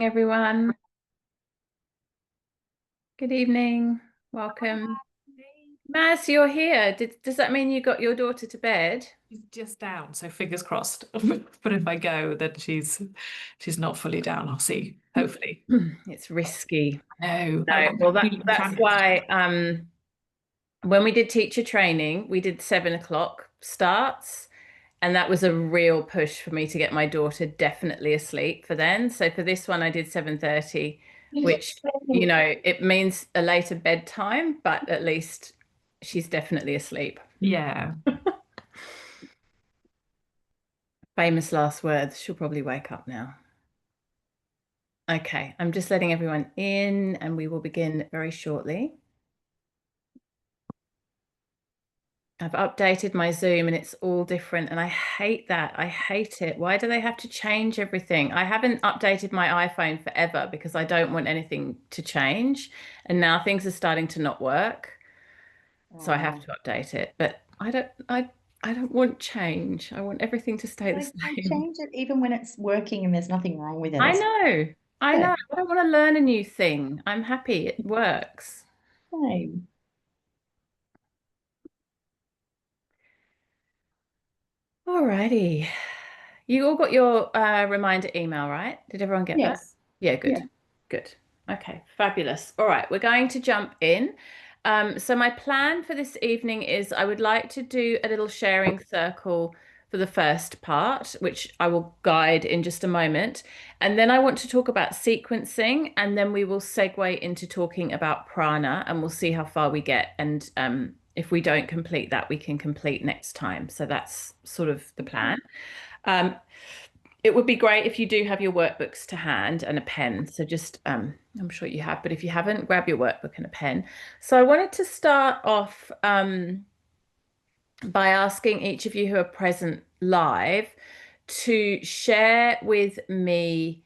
Everyone. Good evening. Welcome. Maz, you're here. Does that mean you got your daughter to bed? She's just down, so fingers crossed. But if I go, then she's not fully down. I'll see. Hopefully. It's risky. No, No, like well that's why when we did teacher training, we did 7 o'clock starts, and that was a real push for me to get my daughter definitely asleep for then. So for this one, I did 7:30, which it means a later bedtime, but at least she's definitely asleep. yeah. Famous last words. She'll probably wake up now. Okay, I'm just letting everyone in and we will begin very shortly. I've updated my Zoom and it's all different and I hate that. I hate it. Why do they have to change everything? I haven't updated my iPhone forever because I don't want anything to change. And now things are starting to not work. So I have to update it. But I don't want change. I want everything to stay the They can't same. change it even when it's working and there's nothing wrong with it. I It's know. I yeah, know. I don't want to learn a new thing. I'm happy it works. same. Alrighty. You all got your reminder email, right? Did everyone get that? Yes. Yeah, Yeah. good. Good. Okay, fabulous. All right, we're going to jump in. So my plan for this evening is I would like to do a little sharing circle for the first part, which I will guide in just a moment. And then I want to talk about sequencing, and then we will segue into talking about prana, and we'll see how far we get. And if we don't complete that, we can complete next time. So that's sort of the plan. Um, it would be great if you do have your workbooks to hand and a pen. So just, I'm sure you have, but if you haven't, grab your workbook and a pen. So I wanted to start off by asking each of you who are present live to share with me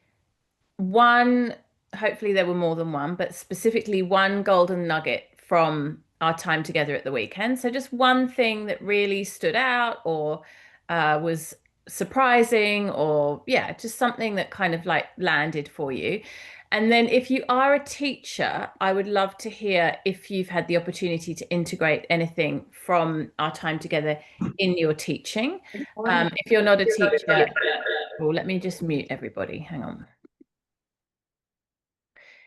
one, hopefully there were more than one, but specifically one golden nugget from our time together at the weekend. So just one thing that really stood out or was surprising, or yeah, just something that kind of like landed for you. And then if you are a teacher, I would love to hear if you've had the opportunity to integrate anything from our time together in your teaching. If you're not a teacher, well, let me just mute everybody. Hang on.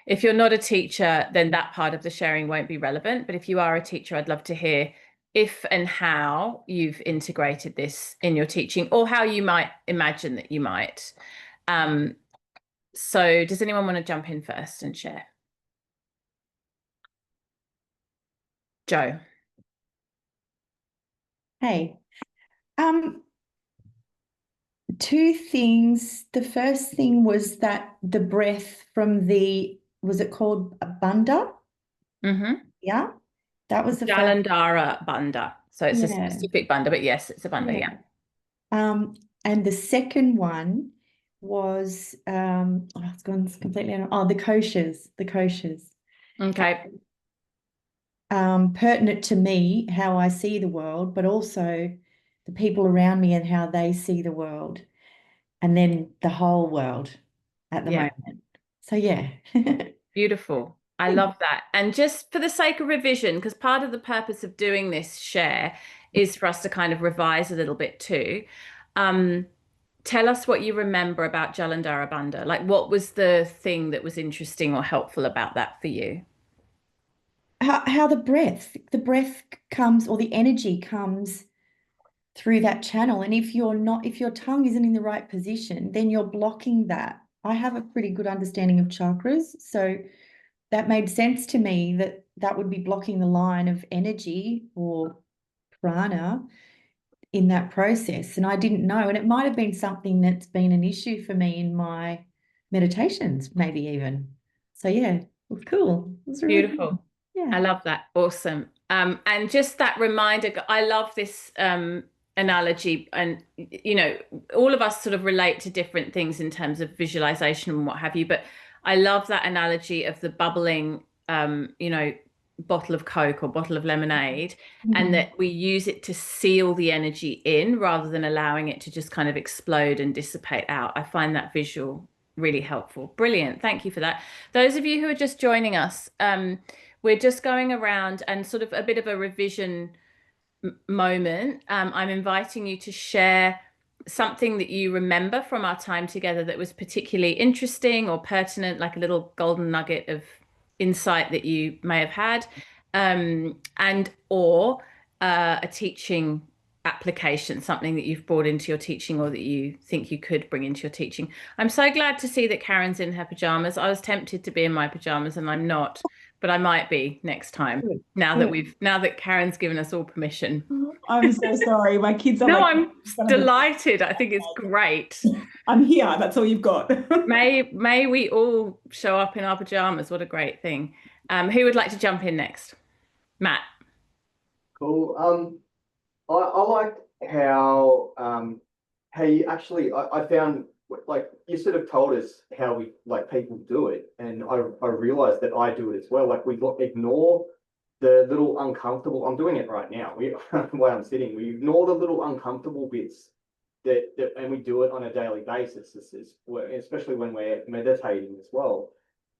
If you're not a teacher, then that part of the sharing won't be relevant. But if you are a teacher, I'd love to hear if and how you've integrated this in your teaching, or how you might imagine that you might. So does anyone want to jump in first and share? Jo. Hey. Two things. The first thing was that the breath from was it called a banda? Mm-hmm. Yeah. That was the first. Jalandhara Bandha. So it's a Yeah. specific bandha, but yes, it's a bandha, yeah. And the second one was it's gone completely the koshas, Okay. pertinent to me, how I see the world, but also the people around me and how they see the world, and then the whole world at the Yeah. moment. So yeah. Beautiful. I love that. And just for the sake of revision, because part of the purpose of doing this share is for us to kind of revise a little bit too. Tell us what you remember about Jalandhara Bandha. Like, what was the thing that was interesting or helpful about that for you? How the breath comes, or the energy comes through that channel. And if your tongue isn't in the right position, then you're blocking that. I have a pretty good understanding of chakras, so that made sense to me that that would be blocking the line of energy or prana in that process. And I didn't know. And it might have been something that's been an issue for me in my meditations, maybe even. So yeah, it was cool. It was really Beautiful. cool. Yeah. I love that. Awesome. And just that reminder, I love this analogy, and all of us sort of relate to different things in terms of visualization and what have you, but I love that analogy of the bubbling bottle of Coke or bottle of lemonade, and that we use it to seal the energy in rather than allowing it to just kind of explode and dissipate out. I find that visual really helpful. Brilliant. Thank you for that. Those of you who are just joining us, we're just going around and sort of a bit of a revision moment. I'm inviting you to share something that you remember from our time together that was particularly interesting or pertinent, like a little golden nugget of insight that you may have had, and or a teaching application, something that you've brought into your teaching or that you think you could bring into your teaching. I'm so glad to see that Karen's in her pajamas. I was tempted to be in my pajamas and I'm not, but I might be next time. Good. Now that Karen's given us all permission. I'm so sorry. My kids are No, like, I'm delighted. I think it's great. I'm here. That's all you've got. May we all show up in our pajamas. What a great thing. Who would like to jump in next? Matt. Cool. I like how you actually I found like you sort of told us how we like people do it, and I realized that I do it as well. Like we ignore the little uncomfortable. I'm doing it right now. While I'm sitting, we ignore the little uncomfortable bits and we do it on a daily basis. Especially when we're meditating as well.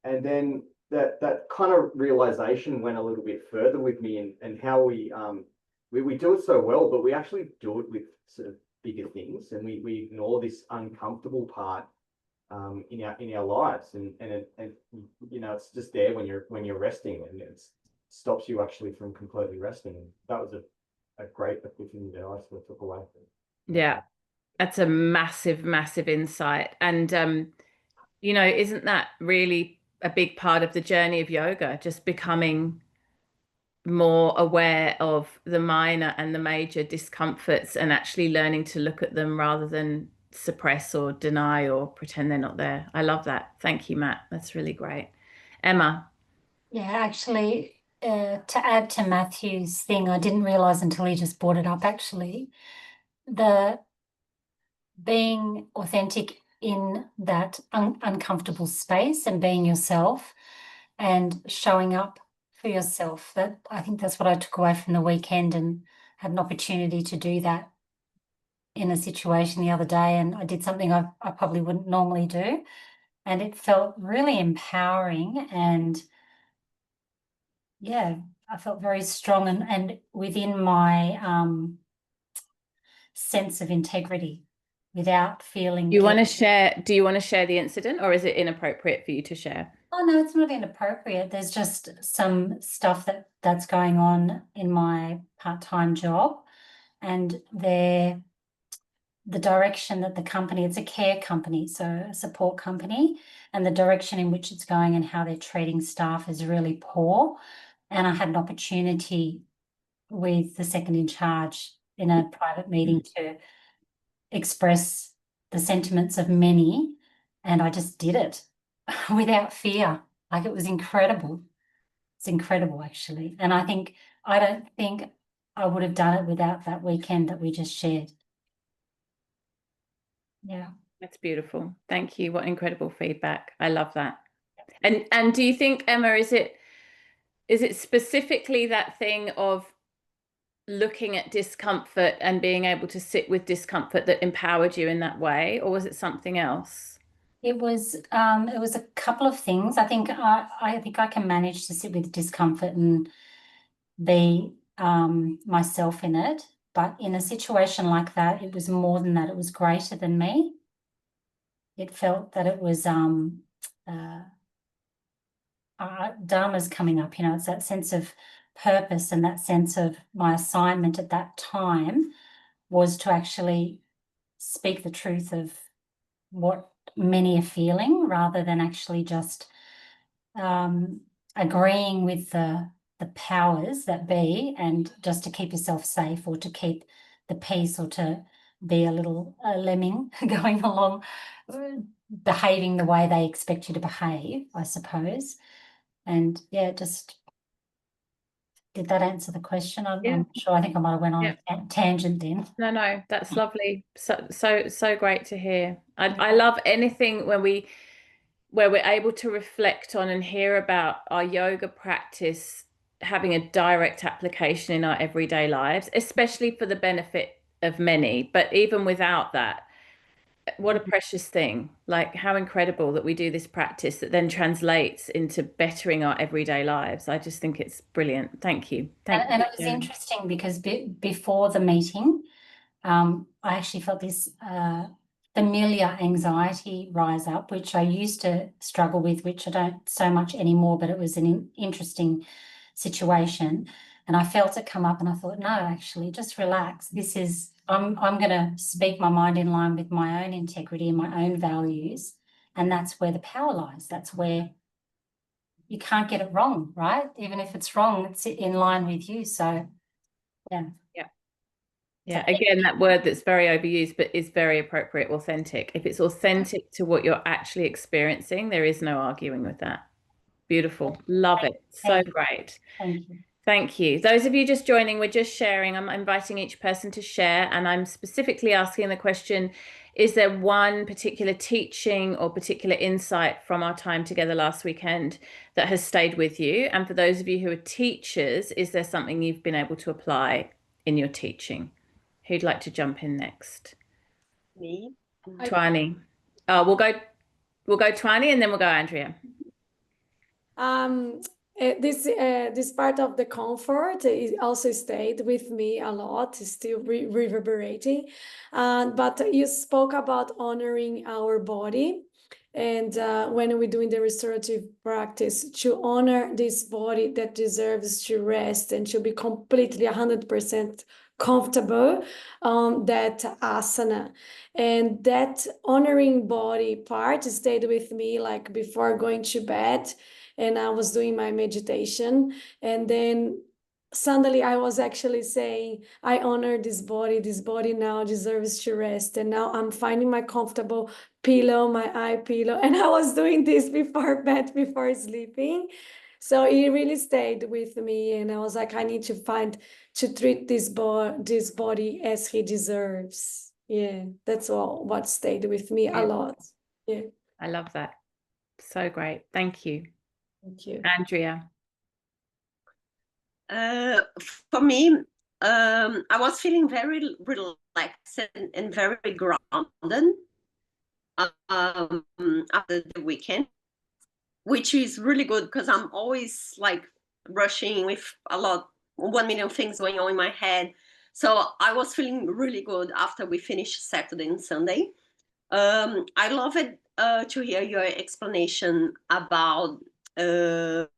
And then that kind of realization went a little bit further with me and how we do it so well, but we actually do it with sort of bigger things, and we ignore this uncomfortable part in our lives, and you know it's just there when you're resting, and it stops you actually from completely resting. And that was a great epiphany that I sort of took away from it. Yeah, that's a massive, massive insight. And you know, isn't that really a big part of the journey of yoga? Just becoming more aware of the minor and the major discomforts and actually learning to look at them rather than suppress or deny or pretend they're not there. I love that. Thank you, Matt. That's really great. Emma. Yeah, actually, to add to Matthew's thing, I didn't realize until he just brought it up, actually, the being authentic in that uncomfortable space and being yourself and showing up for yourself. That I think that's what I took away from the weekend, and had an opportunity to do that in a situation the other day. And I did something I probably wouldn't normally do. And it felt really empowering, and yeah, I felt very strong and within my sense of integrity without feeling Do you want to guilty. share the incident, or is it inappropriate for you to share? Oh no, it's not inappropriate. There's just some stuff that's going on in my part-time job, and the direction that the company, it's a care company, so a support company, and the direction in which it's going and how they're treating staff is really poor. And I had an opportunity with the second in charge in a private meeting to express the sentiments of many, and I just did it without fear. Like, it was incredible. It's incredible, actually. And I don't think I would have done it without that weekend that we just shared. Yeah. That's beautiful. Thank you. What incredible feedback. I love that. And do you think, Emma, is it specifically that thing of looking at discomfort and being able to sit with discomfort that empowered you in that way, or was it something else? It was a couple of things. I think I can manage to sit with discomfort and be myself in it. But in a situation like that, it was more than that. It was greater than me. It felt that it was Dharma's coming up, you know, it's that sense of purpose, and that sense of my assignment at that time was to actually speak the truth of what many are feeling, rather than actually just agreeing with the powers that be, and just to keep yourself safe or to keep the peace or to be a little lemming going along, behaving the way they expect you to behave, I suppose. And yeah, just did that answer the question? I'm not sure. I think I might have went on a tangent then. No, that's lovely. So great to hear. I love anything where we're able to reflect on and hear about our yoga practice having a direct application in our everyday lives, especially for the benefit of many. But even without that, what a precious thing. Like, how incredible that we do this practice that then translates into bettering our everyday lives. I just think it's brilliant. Thank you. Thank you. And it was interesting because before the meeting, I actually felt this familiar anxiety rise up, which I used to struggle with, which I don't so much anymore, but it was an interesting situation. And I felt it come up and I thought, no, actually, just relax. This is, I'm going to speak my mind in line with my own integrity and my own values. And that's where the power lies. That's where you can't get it wrong, right? Even if it's wrong, it's in line with you. So, yeah. Yeah, again, that word that's very overused, but is very appropriate, authentic. If it's authentic to what you're actually experiencing, there is no arguing with that. Beautiful. Love it. So great. Thank you. Thank you. Those of you just joining, we're just sharing. I'm inviting each person to share, and I'm specifically asking the question, is there one particular teaching or particular insight from our time together last weekend that has stayed with you? And for those of you who are teachers, is there something you've been able to apply in your teaching? Who'd like to jump in next? Me. Twani. We'll go Twani and then we'll go Andrea. This part of the comfort is also stayed with me a lot, is still reverberating. But you spoke about honoring our body. And when we're doing the restorative practice, to honor this body that deserves to rest and to be completely 100% comfortable on that asana. And that honoring body part stayed with me like before going to bed, and I was doing my meditation, and then suddenly I was actually saying, I honor this body now deserves to rest, and now I'm finding my comfortable pillow, my eye pillow, and I was doing this before bed, before sleeping. So it really stayed with me, and I was like, I need to treat this body as he deserves. Yeah, that's all what stayed with me a lot. Yeah. I love that. So great. Thank you. Thank you. Andrea. For me, I was feeling very relaxed and very grounded after the weekend, which is really good because I'm always like rushing with 1 million things going on in my head. So I was feeling really good after we finished Saturday and Sunday. I love it to hear your explanation about the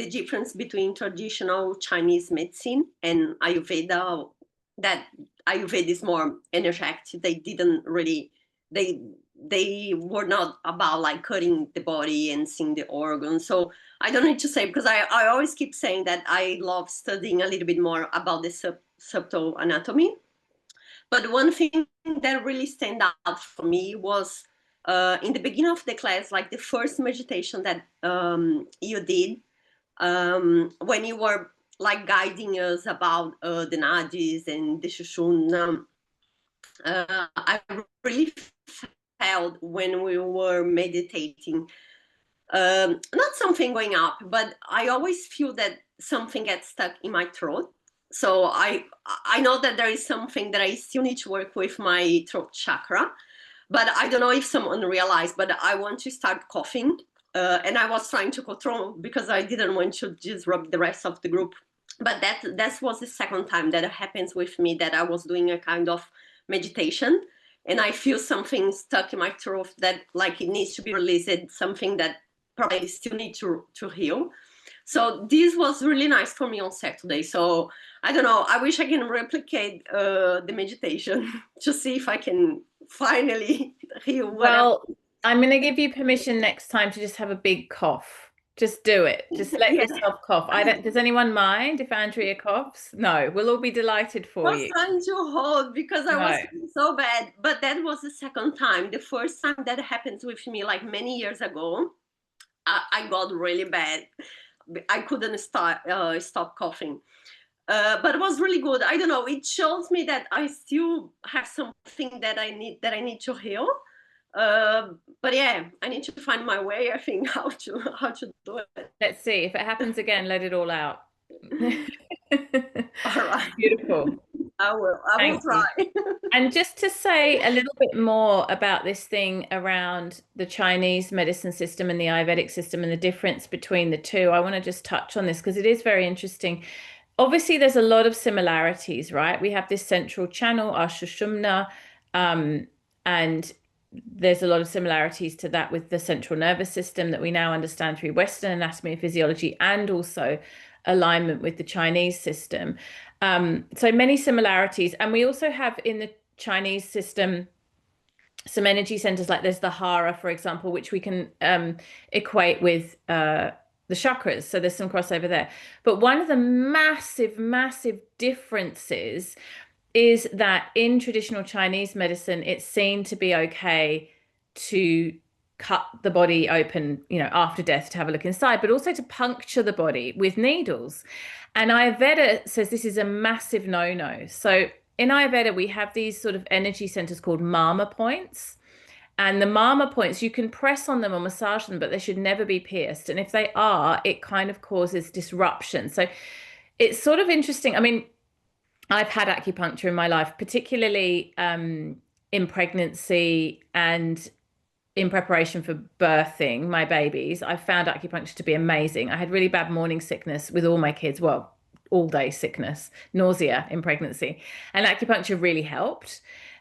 difference between traditional Chinese medicine and Ayurveda. That Ayurveda is more energetic. They didn't really, they were not about like cutting the body and seeing the organs. So I don't need to say, because I always keep saying that I love studying a little bit more about the subtle anatomy. But one thing that really stand out for me was in the beginning of the class, like the first meditation that you did, when you were like guiding us about the nadis and the shushuna. I really felt when we were meditating, not something going up, but I always feel that something gets stuck in my throat. So I know that there is something that I still need to work with my throat chakra, but I don't know if someone realized, but I want to start coughing. And I was trying to control because I didn't want to disrupt the rest of the group. But that was the second time that it happens with me, that I was doing a kind of meditation and I feel something stuck in my throat that like it needs to be released, something that probably still need to heal. So this was really nice for me on Saturday. So I don't know, I wish I can replicate the meditation to see if I can finally heal. Well, I'm going to give you permission next time to just have a big cough. Just do it. Just let yourself cough. Does anyone mind if Andrea coughs? No, we'll all be delighted for you. I was trying to hold because I was feeling so bad, but that was the second time. The first time that happened with me, like many years ago, I got really bad. I couldn't stop coughing. But it was really good. I don't know. It shows me that I still have something that I need to heal. But yeah, I need to find my way, I think, how to do it. Let's see. If it happens again, let it all out. All right. Beautiful. I will Thank you. try. And just to say a little bit more about this thing around the Chinese medicine system and the Ayurvedic system and the difference between the two, I want to just touch on this because it is very interesting. Obviously, there's a lot of similarities, right? We have this central channel, our Sushumna, and there's a lot of similarities to that with the central nervous system that we now understand through Western anatomy and physiology, and also alignment with the Chinese system. So many similarities. And we also have in the Chinese system some energy centers, like there's the hara, for example, which we can equate with the chakras. So there's some crossover there. But one of the massive, massive differences is that in traditional Chinese medicine, it's seen to be okay to cut the body open, after death to have a look inside, but also to puncture the body with needles. And Ayurveda says this is a massive no-no. So in Ayurveda, we have these sort of energy centers called mama points. And the mama points, you can press on them or massage them, but they should never be pierced. And if they are, it kind of causes disruption. So it's sort of interesting. I mean, I've had acupuncture in my life, particularly in pregnancy and in preparation for birthing my babies. I found acupuncture to be amazing. I had really bad morning sickness with all my kids. Well, all day sickness, nausea in pregnancy. And acupuncture really helped.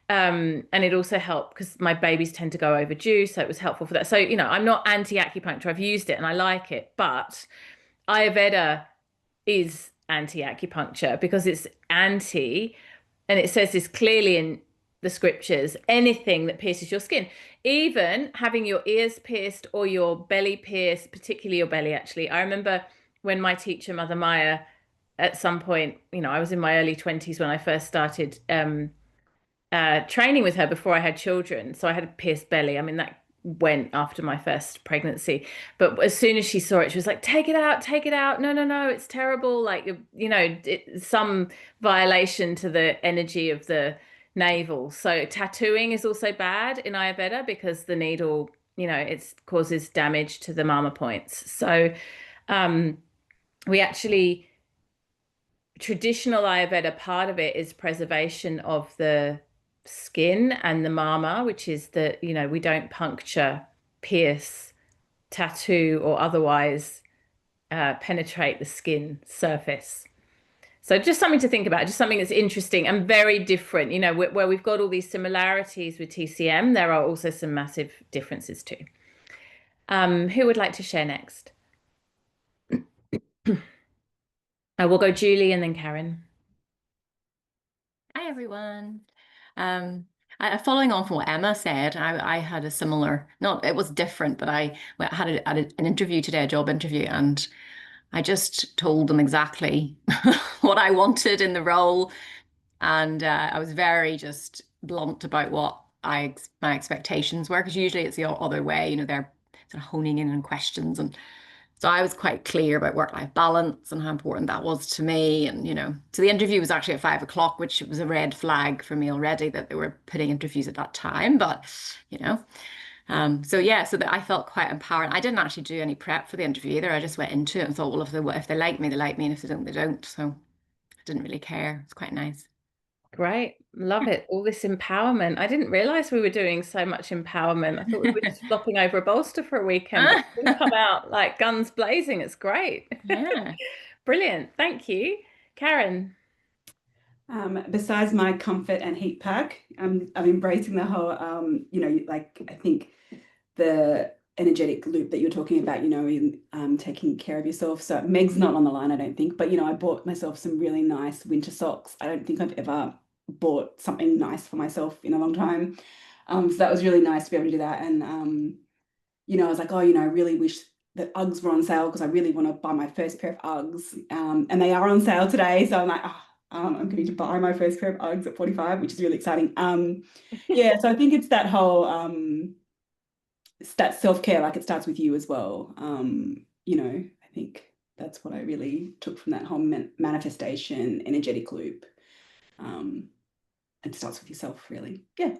And it also helped because my babies tend to go overdue. So it was helpful for that. So, I'm not anti-acupuncture. I've used it and I like it. But Ayurveda is anti-acupuncture because it's anti, and it says this clearly in the scriptures, anything that pierces your skin, even having your ears pierced or your belly pierced, particularly your belly, actually. I remember when my teacher, Mother Maya, at some point, I was in my early 20s when I first started training with her before I had children. So I had a pierced belly. I mean, that went after my first pregnancy, but as soon as she saw it, she was like, take it out, no, it's terrible, like, some violation to the energy of the navel. So tattooing is also bad in Ayurveda because the needle, it causes damage to the mama points. So we actually, traditional Ayurveda, part of it is preservation of the skin and the mama, which is that, we don't puncture, pierce, tattoo, or otherwise penetrate the skin surface. So just something to think about, just something that's interesting and very different. Where we've got all these similarities with TCM, there are also some massive differences too. Who would like to share next? We'll go Julie and then Karen. Hi, everyone. Following on from what Emma said, I had a similar, not, it was different, but I had an interview today, a job interview, and I just told them exactly what I wanted in the role. And I was very just blunt about what my expectations were, because usually it's the other way, they're sort of honing in on questions. And so I was quite clear about work-life balance and how important that was to me. And, so the interview was actually at 5 o'clock, which was a red flag for me already that they were putting interviews at that time. But, so yeah, so that I felt quite empowered. I didn't actually do any prep for the interview either. I just went into it and thought, well, if they like me, they like me. And if they don't, they don't. So I didn't really care. It's quite nice. Great. Love it. All this empowerment. I didn't realize we were doing so much empowerment. I thought we were just flopping over a bolster for a weekend, but we come out like guns blazing. It's great. Yeah. Brilliant. Thank you. Karen. Besides my comfort and heat pack, I'm embracing the whole, I think the energetic loop that you're talking about, in taking care of yourself. So Meg's not on the line, I don't think, but I bought myself some really nice winter socks. I don't think I've ever bought something nice for myself in a long time. So that was really nice to be able to do that. And I was like, I really wish that Uggs were on sale because I really want to buy my first pair of Uggs. And they are on sale today. So I'm like, I'm going to buy my first pair of Uggs at 45, which is really exciting. Yeah, so I think it's that whole that self-care, like it starts with you as well. I think that's what I really took from that whole manifestation energetic loop. It starts with yourself, really. Yeah.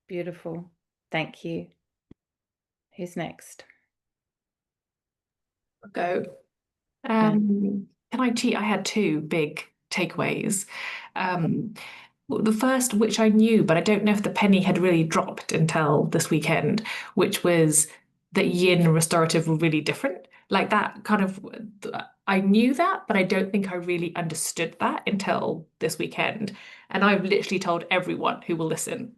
Beautiful. Thank you. Who's next? I'll go. Can I cheat? I had two big takeaways. The first, which I knew, but I don't know if the penny had really dropped until this weekend, which was that yin and restorative were really different. Like that kind of, I knew that, but I don't think I really understood that until this weekend. And I've literally told everyone who will listen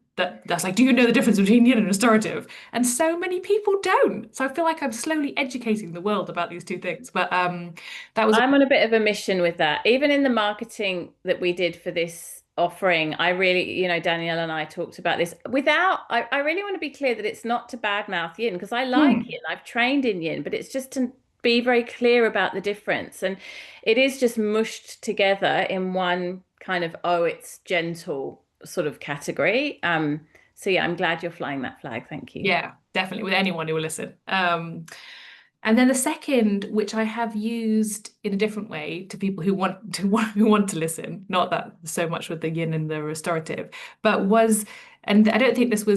that's like, do you know the difference between yin and restorative? And so many people don't. So I feel like I'm slowly educating the world about these two things. But that was I'm on a bit of a mission with that. Even in the marketing that we did for this offering, I really, Danielle and I talked about this I really want to be clear that it's not to badmouth yin, because I like yin. I've trained in yin, but it's just to be very clear about the difference. And it is just mushed together in one kind of, oh, it's gentle sort of category. So yeah, I'm glad you're flying that flag. Thank you. Yeah, definitely, with anyone who will listen. And then the second, which I have used in a different way to people who want to listen, not that so much with the yin and the restorative, but was, and I think this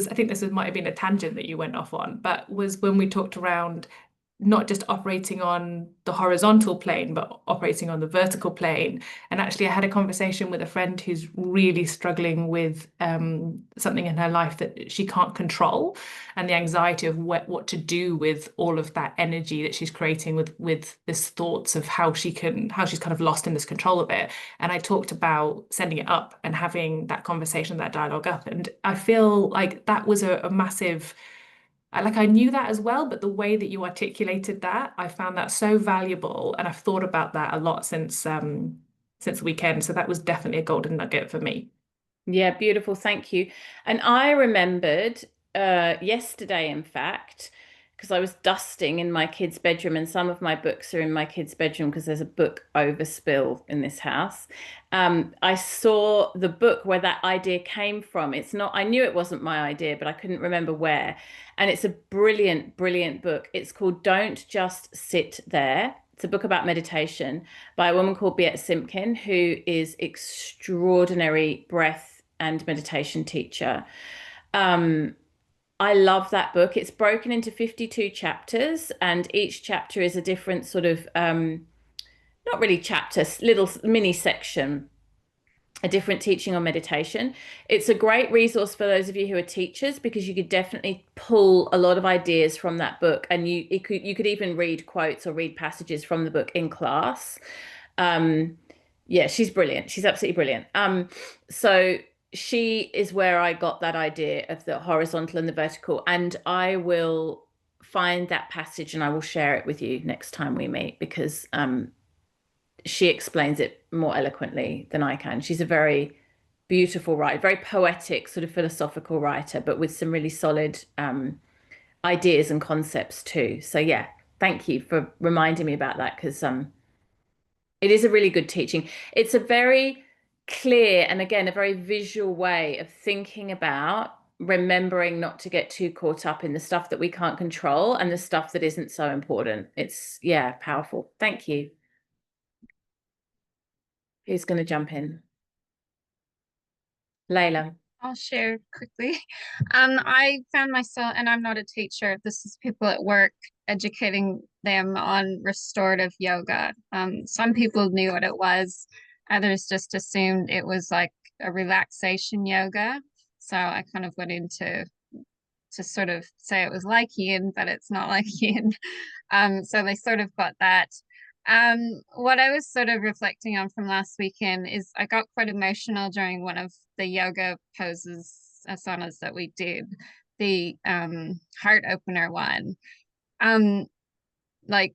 might have been a tangent that you went off on, but was when we talked around not just operating on the horizontal plane, but operating on the vertical plane. And actually, I had a conversation with a friend who's really struggling with something in her life that she can't control, and the anxiety of what to do with all of that energy that she's creating with this thoughts of how she's kind of lost in this control of it. And I talked about sending it up and having that conversation, that dialogue up. And I feel like that was a massive, like I knew that as well, but the way that you articulated that, I found that so valuable, and I've thought about that a lot since the weekend. So that was definitely a golden nugget for me. Yeah, beautiful. Thank you. And I remembered yesterday, in fact, because I was dusting in my kids' bedroom, and some of my books are in my kids' bedroom because there's a book overspill in this house. I saw the book where that idea came from. It's not, I knew it wasn't my idea, but I couldn't remember where. And it's a brilliant, brilliant book. It's called Don't Just Sit There. It's a book about meditation by a woman called Biet Simpkin, who is extraordinary breath and meditation teacher. I love that book. It's broken into 52 chapters, and each chapter is a different sort of, not really chapter, little mini section, a different teaching on meditation. It's a great resource for those of you who are teachers, because you could definitely pull a lot of ideas from that book, and you could even read quotes or read passages from the book in class. Yeah, she's brilliant. She's absolutely brilliant. So she is where I got that idea of the horizontal and the vertical, and I will find that passage and I will share it with you next time we meet, because she explains it more eloquently than I can. She's a very beautiful writer, very poetic, sort of philosophical writer, but with some really solid ideas and concepts too. So yeah, thank you for reminding me about that, because it is a really good teaching. It's a very clear and, again, a very visual way of thinking about remembering not to get too caught up in the stuff that we can't control and the stuff that isn't so important. It's, yeah, powerful. Thank you. Who's going to jump in? Layla. I'll share quickly. I found myself, and I'm not a teacher, this is people at work educating them on restorative yoga. Some people knew what it was, others just assumed it was like a relaxation yoga. So I kind of went into to sort of say it was like yin, but it's not like yin. So they sort of got that. What I was sort of reflecting on from last weekend is I got quite emotional during one of the yoga poses, asanas that we did, the heart opener one. Like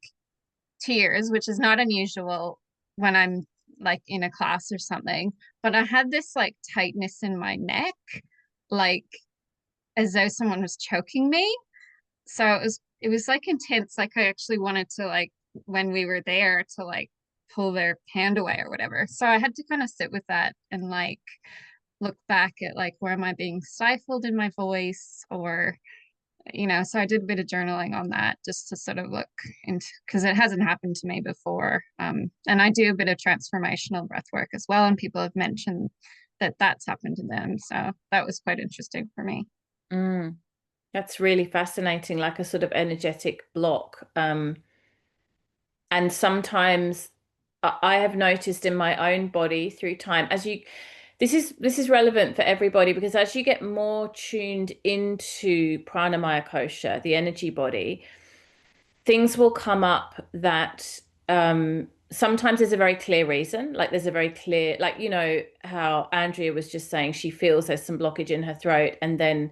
tears, which is not unusual when I'm like in a class or something, but I had this like tightness in my neck, like as though someone was choking me. So it was like intense. Like I actually wanted to, like, when we were there, to like pull their hand away or whatever. So I had to kind of sit with that and like look back at like, where am I being stifled in my voice, or so I did a bit of journaling on that, just to sort of look into, because it hasn't happened to me before. And I do a bit of transformational breath work as well, and people have mentioned that that's happened to them. So that was quite interesting for me. That's really fascinating, like a sort of energetic block. And sometimes I have noticed in my own body through time, this is relevant for everybody, because as you get more tuned into pranamaya kosha, the energy body, things will come up that sometimes there's a very clear reason. Like there's a very clear, like, you know, how Andrea was just saying she feels there's some blockage in her throat and then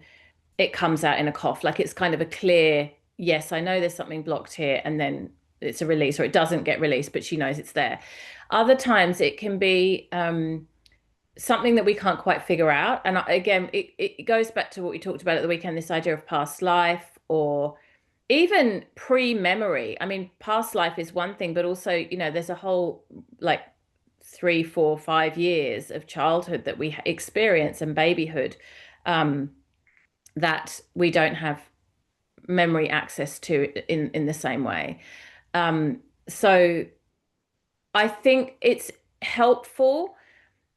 it comes out in a cough. Like it's kind of a clear, yes, I know there's something blocked here, and then it's a release, or it doesn't get released, but she knows it's there. Other times it can be something that we can't quite figure out. And again, it goes back to what we talked about at the weekend, this idea of past life or even pre-memory. I mean, past life is one thing, but also, you know, there's a whole like 3, 4, 5 years of childhood that we experience and babyhood that we don't have memory access to in the same way. So I think it's helpful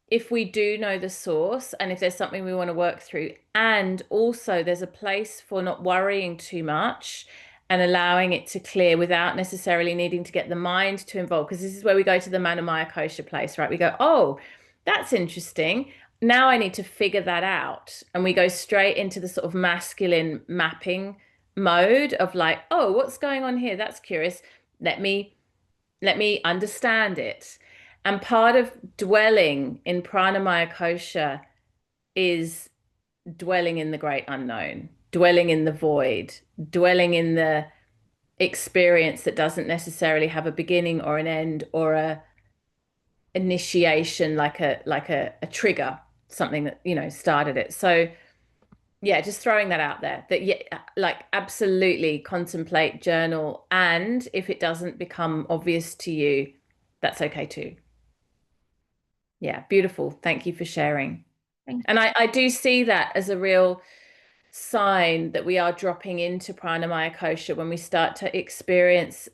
if we do know the source and if there's something we want to work through. And also there's a place for not worrying too much and allowing it to clear without necessarily needing to get the mind to involve. Because this is where we go to the Manamaya Kosha place, right? We go, oh, that's interesting. Now I need to figure that out. And we go straight into the sort of masculine mapping mode of like, oh, what's going on here? That's curious. Let me understand it. And part of dwelling in pranamaya kosha is dwelling in the great unknown, dwelling in the void, dwelling in the experience that doesn't necessarily have a beginning or an end or a initiation, like a trigger, something that, you know, started it. So yeah, just throwing that out there, that yeah, like absolutely contemplate, journal, and if it doesn't become obvious to you, that's okay too. Yeah, beautiful. Thank you for sharing. And I do see that as a real sign that we are dropping into pranamaya kosha when we start to experience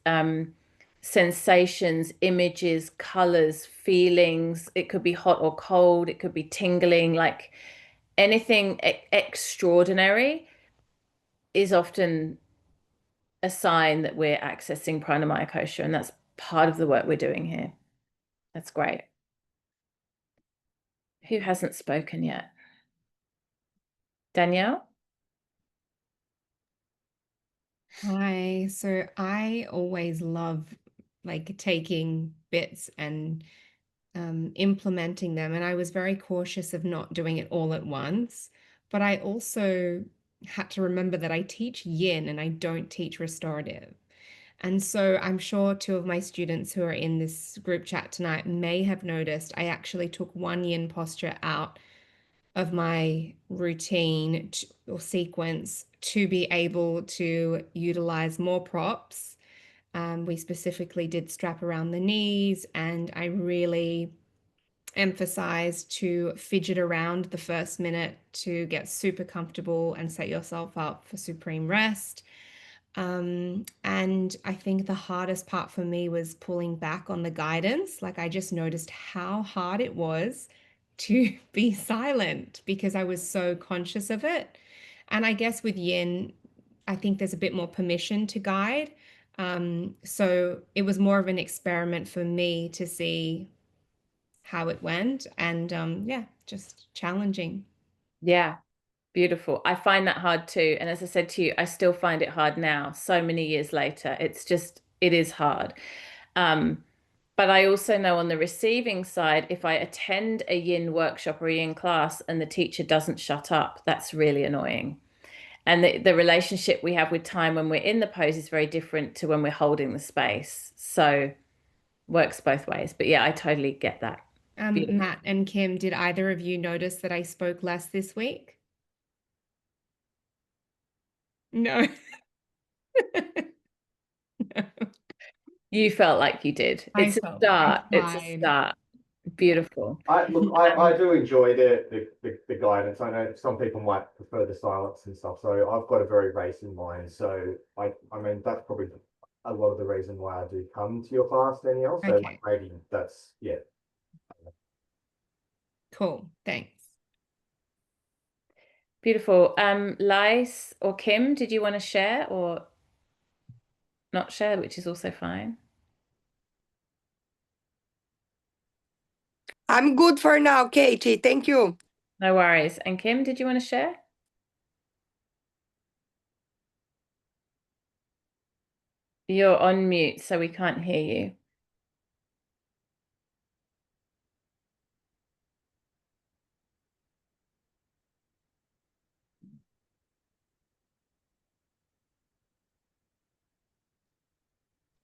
sensations, images, colors, feelings. It could be hot or cold, it could be tingling, like anything extraordinary is often a sign that we're accessing pranamaya kosha, and that's part of the work we're doing here. That's great. Who hasn't spoken yet? Danielle? Hi. So I always love like taking bits and implementing them. And I was very cautious of not doing it all at once. But I also had to remember that I teach yin and I don't teach restorative. And so I'm sure two of my students who are in this group chat tonight may have noticed I actually took one yin posture out of my routine or sequence to be able to utilize more props. We specifically did strap around the knees, and I really emphasized to fidget around the first minute to get super comfortable and set yourself up for supreme rest. And I think the hardest part for me was pulling back on the guidance. Like I just noticed how hard it was to be silent because I was so conscious of it. And I guess with yin, I think there's a bit more permission to guide. So it was more of an experiment for me to see how it went. And yeah, just challenging. Yeah, beautiful. I find that hard too. And as I said to you, I still find it hard now, so many years later. It's just, it is hard. But I also know on the receiving side, if I attend a yin workshop or a yin class and the teacher doesn't shut up, that's really annoying. And the relationship we have with time when we're in the pose is very different to when we're holding the space. So works both ways. But yeah, I totally get that. Beautiful. Matt and Kim, did either of you notice that I spoke less this week? No. No. You felt like you did. I It's a felt start. I It's a tried. start. Beautiful. I do enjoy the guidance. I know some people might prefer the silence and stuff. So I've got a very racing mind. So I mean that's probably a lot of the reason why I do come to your class, Danielle. So Okay. maybe that's yeah. Cool. Thanks. Beautiful. Lice or Kim, did you want to share or not share, which is also fine? I'm good for now, Katie. Thank you. No worries. And Kim, did you want to share? You're on mute, so we can't hear you.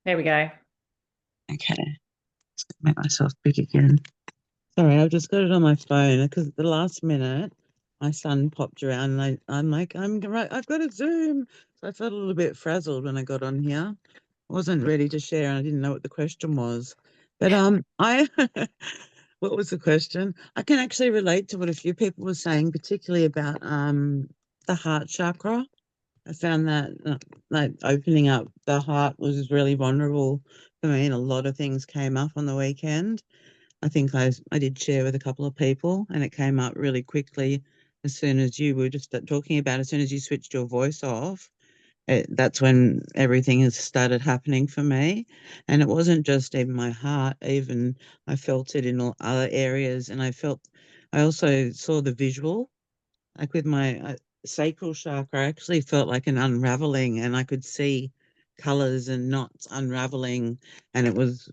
There we go. Okay, let's make myself big again. Sorry, I've just got it on my phone because at the last minute, my son popped around and I'm like, I've got a Zoom. So I felt a little bit frazzled when I got on here. I wasn't ready to share and I didn't know what the question was. But what was the question? I can actually relate to what a few people were saying, particularly about the heart chakra. I found that like opening up the heart was really vulnerable for me, and a lot of things came up on the weekend. I think I did share with a couple of people, and it came up really quickly as soon as you were just talking about. As soon as you switched your voice off, that's when everything has started happening for me. And it wasn't just in my heart; even I felt it in all other areas, and I also saw the visual, like with my sacral chakra. I actually felt like an unraveling, and I could see colors and knots unraveling, and it was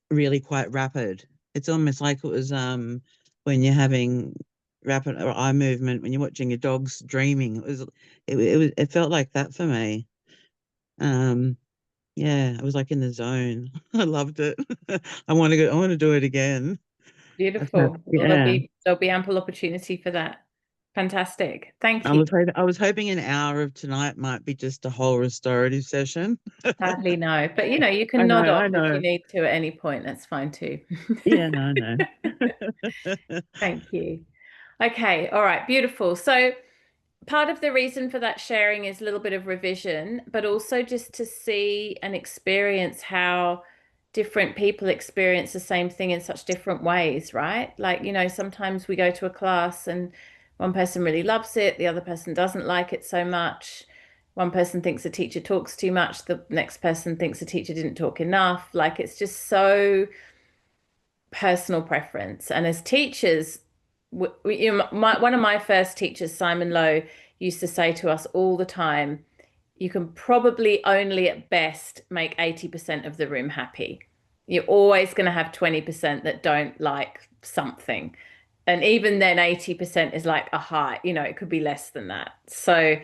really quite rapid. It's almost like it was when you're having rapid or eye movement when you're watching your dogs dreaming. It felt like that for me. Yeah, I was like in the zone. I loved it. I want to do it again. Beautiful. Well, Yeah. there'll be ample opportunity for that. Fantastic. Thank I you. was hoping an hour of tonight might be just a whole restorative session. Sadly, no. But you know, you can I nod know, off I if know. you need to at any point. That's fine too. Yeah, no, no. Thank you. Okay, all right, beautiful. So part of the reason for that sharing is a little bit of revision, but also just to see and experience how different people experience the same thing in such different ways, right? Like, you know, sometimes we go to a class and one person really loves it, the other person doesn't like it so much. One person thinks the teacher talks too much, the next person thinks the teacher didn't talk enough. Like, it's just so personal preference. And as teachers, one of my first teachers, Simon Lowe, used to say to us all the time, you can probably only at best make 80% of the room happy. You're always going to have 20% that don't like something. And even then, 80% is like a high, you know, it could be less than that. So,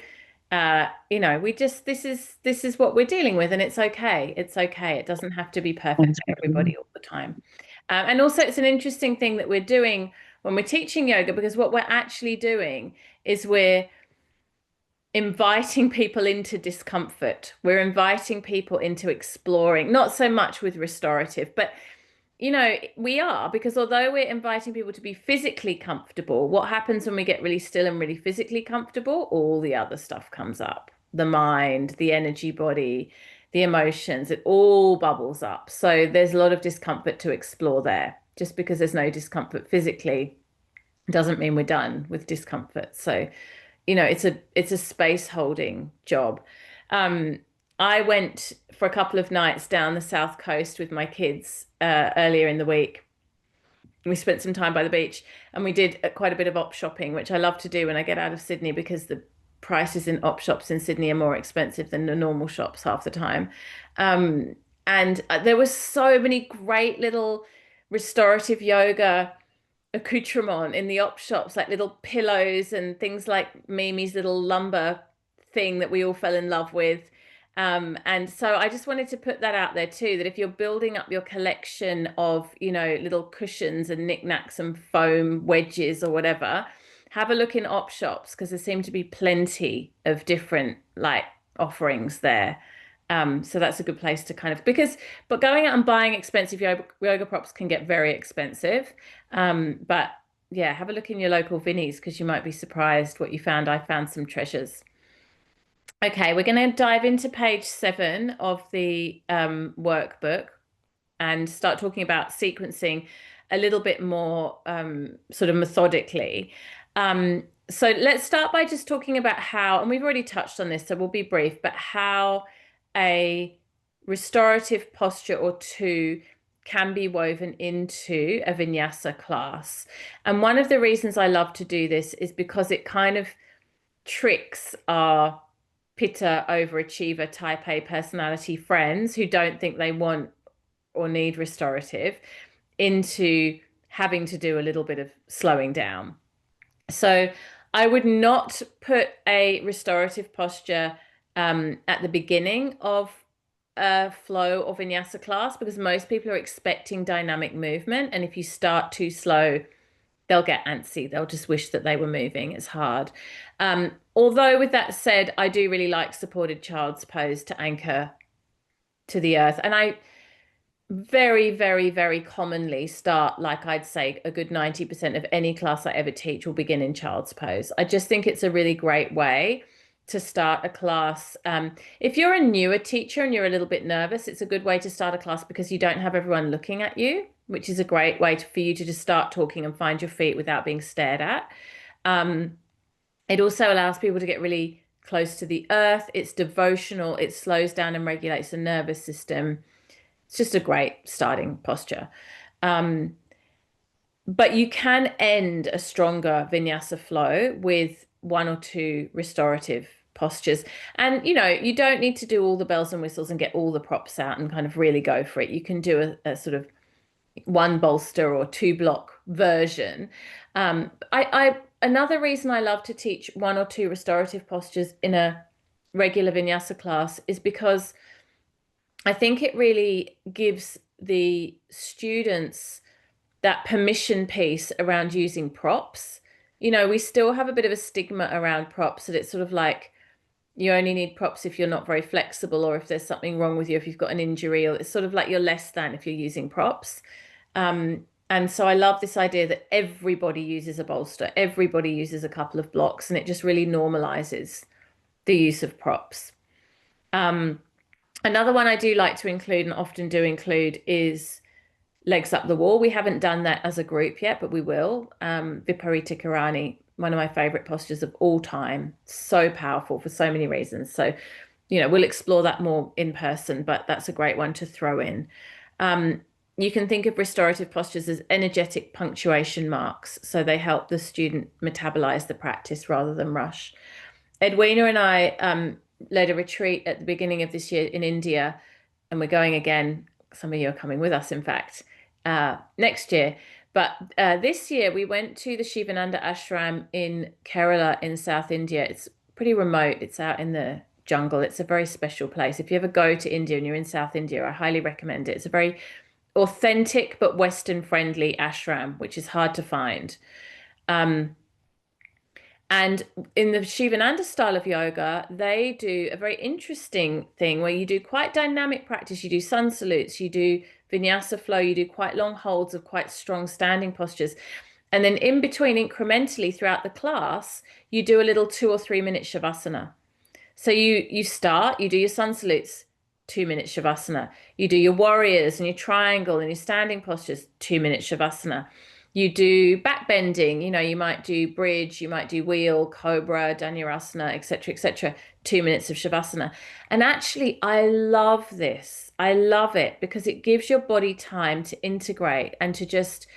you know, this is what we're dealing with, and it's okay. It's okay. It doesn't have to be perfect for everybody all the time. And also, it's an interesting thing that we're doing when we're teaching yoga, because what we're actually doing is we're inviting people into discomfort. We're inviting people into exploring, not so much with restorative, but you know, we are, because although we're inviting people to be physically comfortable, what happens when we get really still and really physically comfortable? All the other stuff comes up. The mind, the energy body, the emotions, it all bubbles up. So there's a lot of discomfort to explore there. Just because there's no discomfort physically doesn't mean we're done with discomfort. So, you know, it's a space holding job. I went for a couple of nights down the south coast with my kids earlier in the week. We spent some time by the beach and we did quite a bit of op shopping, which I love to do when I get out of Sydney, because the prices in op shops in Sydney are more expensive than the normal shops half the time. And there were so many great little restorative yoga accoutrement in the op shops, like little pillows and things like Mimi's little lumber thing that we all fell in love with. And so I just wanted to put that out there too, that if you're building up your collection of, you know, little cushions and knickknacks and foam wedges or whatever, have a look in op shops, because there seem to be plenty of different like offerings there. So that's a good place to kind of, but going out and buying expensive yoga props can get very expensive. But yeah, have a look in your local Vinnies, because you might be surprised what you found. I found some treasures. Okay, we're going to dive into page 7 of the workbook and start talking about sequencing a little bit more sort of methodically. So let's start by just talking about how, and we've already touched on this, so we'll be brief, but how a restorative posture or two can be woven into a vinyasa class. And one of the reasons I love to do this is because it kind of tricks our pitta overachiever type A personality friends who don't think they want or need restorative into having to do a little bit of slowing down. So I would not put a restorative posture at the beginning of a flow or vinyasa class, because most people are expecting dynamic movement. And if you start too slow, they'll get antsy. They'll just wish that they were moving. It's hard. Although with that said, I do really like supported child's pose to anchor to the earth. And I very, very, very commonly start, like I'd say a good 90% of any class I ever teach will begin in child's pose. I just think it's a really great way to start a class. If you're a newer teacher and you're a little bit nervous, it's a good way to start a class because you don't have everyone looking at you, which is a great way for you to just start talking and find your feet without being stared at. It also allows people to get really close to the earth. It's devotional. It slows down and regulates the nervous system. It's just a great starting posture. But you can end a stronger vinyasa flow with 1 or 2 restorative postures. And, you know, you don't need to do all the bells and whistles and get all the props out and kind of really go for it. You can do a sort of 1 bolster or 2 block version. Another reason I love to teach 1 or 2 restorative postures in a regular vinyasa class is because I think it really gives the students that permission piece around using props. You know, we still have a bit of a stigma around props, that it's sort of like you only need props if you're not very flexible, or if there's something wrong with you, if you've got an injury, or it's sort of like you're less than if you're using props. And so I love this idea that everybody uses a bolster, everybody uses a couple of blocks, and it just really normalizes the use of props. Another one I do like to include, and often do include, is legs up the wall. We haven't done that as a group yet, but we will. Viparita Karani, one of my favorite postures of all time. So powerful for so many reasons. So, you know, we'll explore that more in person, but that's a great one to throw in. You can think of restorative postures as energetic punctuation marks. So they help the student metabolize the practice rather than rush. Edwina and I led a retreat at the beginning of this year in India, and we're going again. Some of you are coming with us, in fact, next year. But this year we went to the Shivananda ashram in Kerala in South India. It's pretty remote. It's out in the jungle. It's a very special place. If you ever go to India and you're in South India, I highly recommend it. It's a very authentic but Western friendly ashram, which is hard to find. And in the Shivananda style of yoga, they do a very interesting thing where you do quite dynamic practice. You do sun salutes, you do vinyasa flow, you do quite long holds of quite strong standing postures. And then in between, incrementally throughout the class, you do a little 2 or 3 minute shavasana. So you start, you do your sun salutes, 2 minute shavasana. You do your warriors and your triangle and your standing postures, 2 minute shavasana. You do back bending, you know, you might do bridge, you might do wheel, cobra, dhanurasana, etc., 2 minutes of shavasana. And actually, I love this. I love it because it gives your body time to integrate and to just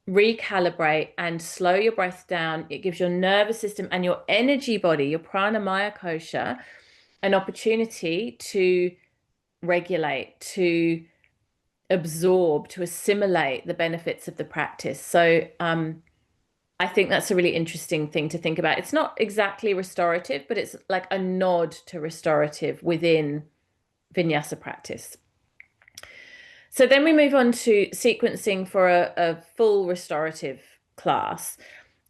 recalibrate and slow your breath down. It gives your nervous system and your energy body, your pranamaya kosha, an opportunity to regulate, to absorb, to assimilate the benefits of the practice. So I think that's a really interesting thing to think about. It's not exactly restorative, but it's like a nod to restorative within vinyasa practice. So then we move on to sequencing for a full restorative class.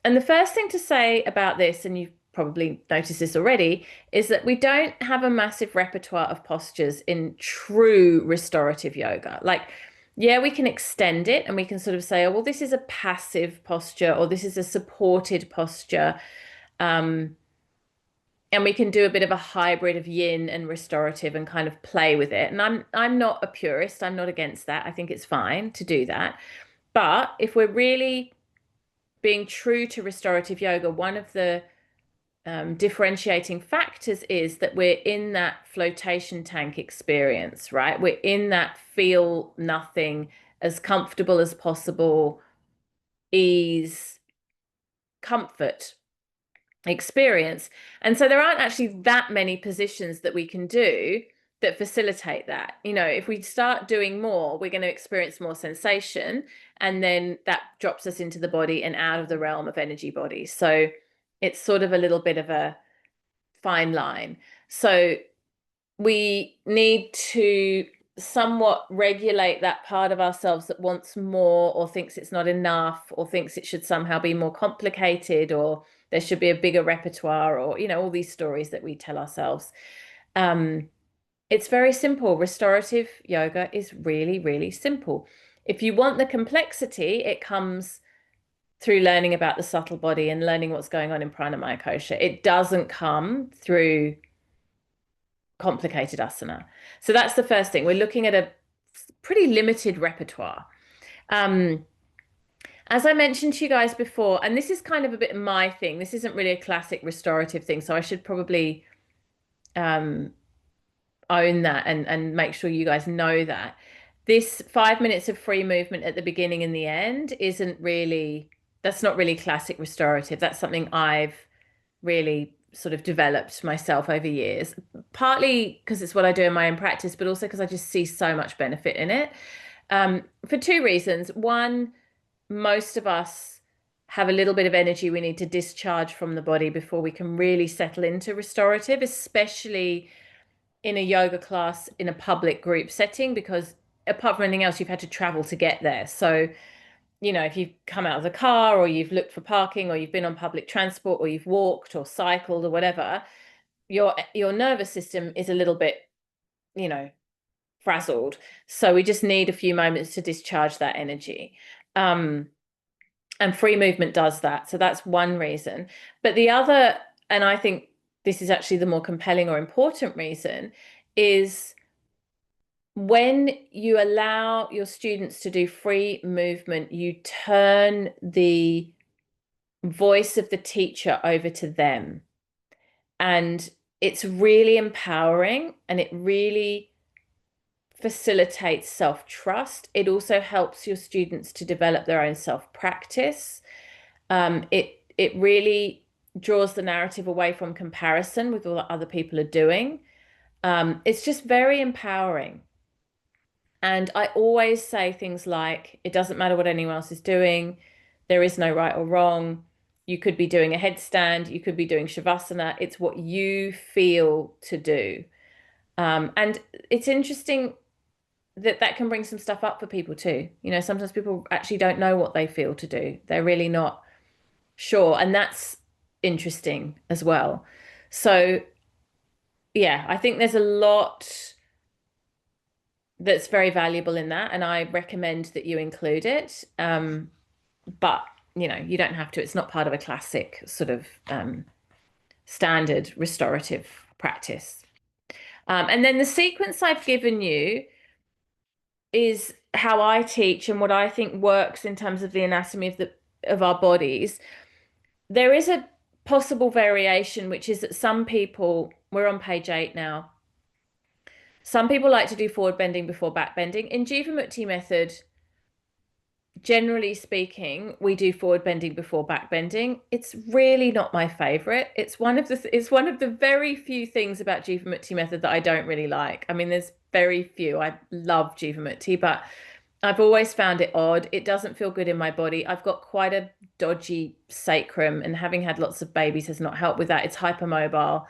And the first thing to say about this, and you've probably noticed this already, is that we don't have a massive repertoire of postures in true restorative yoga. Like, yeah, we can extend it and we can sort of say, oh, well, this is a passive posture or this is a supported posture. And we can do a bit of a hybrid of yin and restorative and kind of play with it. And I'm not a purist. I'm not against that. I think it's fine to do that. But if we're really being true to restorative yoga, one of the differentiating factors is that we're in that flotation tank experience, right? We're in that feel nothing, as comfortable as possible, ease, comfort experience. And so there aren't actually that many positions that we can do that facilitate that. You know, if we start doing more, we're going to experience more sensation, and then that drops us into the body and out of the realm of energy bodies. So it's sort of a little bit of a fine line. So we need to somewhat regulate that part of ourselves that wants more, or thinks it's not enough, or thinks it should somehow be more complicated, or there should be a bigger repertoire, or, you know, all these stories that we tell ourselves. It's very simple. Restorative yoga is really, really simple. If you want the complexity, it comes through learning about the subtle body and learning what's going on in pranamaya kosha. It doesn't come through complicated asana. So that's the first thing. We're looking at a pretty limited repertoire. As I mentioned to you guys before, and this is kind of a bit of my thing, this isn't really a classic restorative thing, so I should probably own that and make sure you guys know that. This 5 minutes of free movement at the beginning and the end isn't really, that's not really classic restorative. That's something I've really sort of developed myself over years, partly because it's what I do in my own practice, but also because I just see so much benefit in it. For two reasons. One, most of us have a little bit of energy we need to discharge from the body before we can really settle into restorative, especially in a yoga class in a public group setting, because apart from anything else, you've had to travel to get there. So, you know, if you've come out of the car, or you've looked for parking, or you've been on public transport, or you've walked or cycled or whatever, your nervous system is a little bit, you know, frazzled. So we just need a few moments to discharge that energy. And free movement does that. So that's one reason. But the other, and I think this is actually the more compelling or important reason, is when you allow your students to do free movement, you turn the voice of the teacher over to them. And it's really empowering, and it really facilitates self-trust. It also helps your students to develop their own self-practice. It really draws the narrative away from comparison with what other people are doing. It's just very empowering. And I always say things like, it doesn't matter what anyone else is doing. There is no right or wrong. You could be doing a headstand. You could be doing shavasana. It's what you feel to do. And it's interesting that that can bring some stuff up for people too. You know, sometimes people actually don't know what they feel to do. They're really not sure. And that's interesting as well. So yeah, I think there's a lot that's very valuable in that, and I recommend that you include it. But you know, you don't have to. It's not part of a classic sort of standard restorative practice. And then the sequence I've given you is how I teach and what I think works in terms of the anatomy of our bodies. There is a possible variation, which is that some people, we're on page 8 now, some people like to do forward bending before back bending. In Jivamukti method, generally speaking, we do forward bending before back bending. It's really not my favorite. It's one of the very few things about Jivamukti method that I don't really like. I mean, there's very few. I love Jivamukti, but I've always found it odd. It doesn't feel good in my body. I've got quite a dodgy sacrum, and having had lots of babies has not helped with that. It's hypermobile.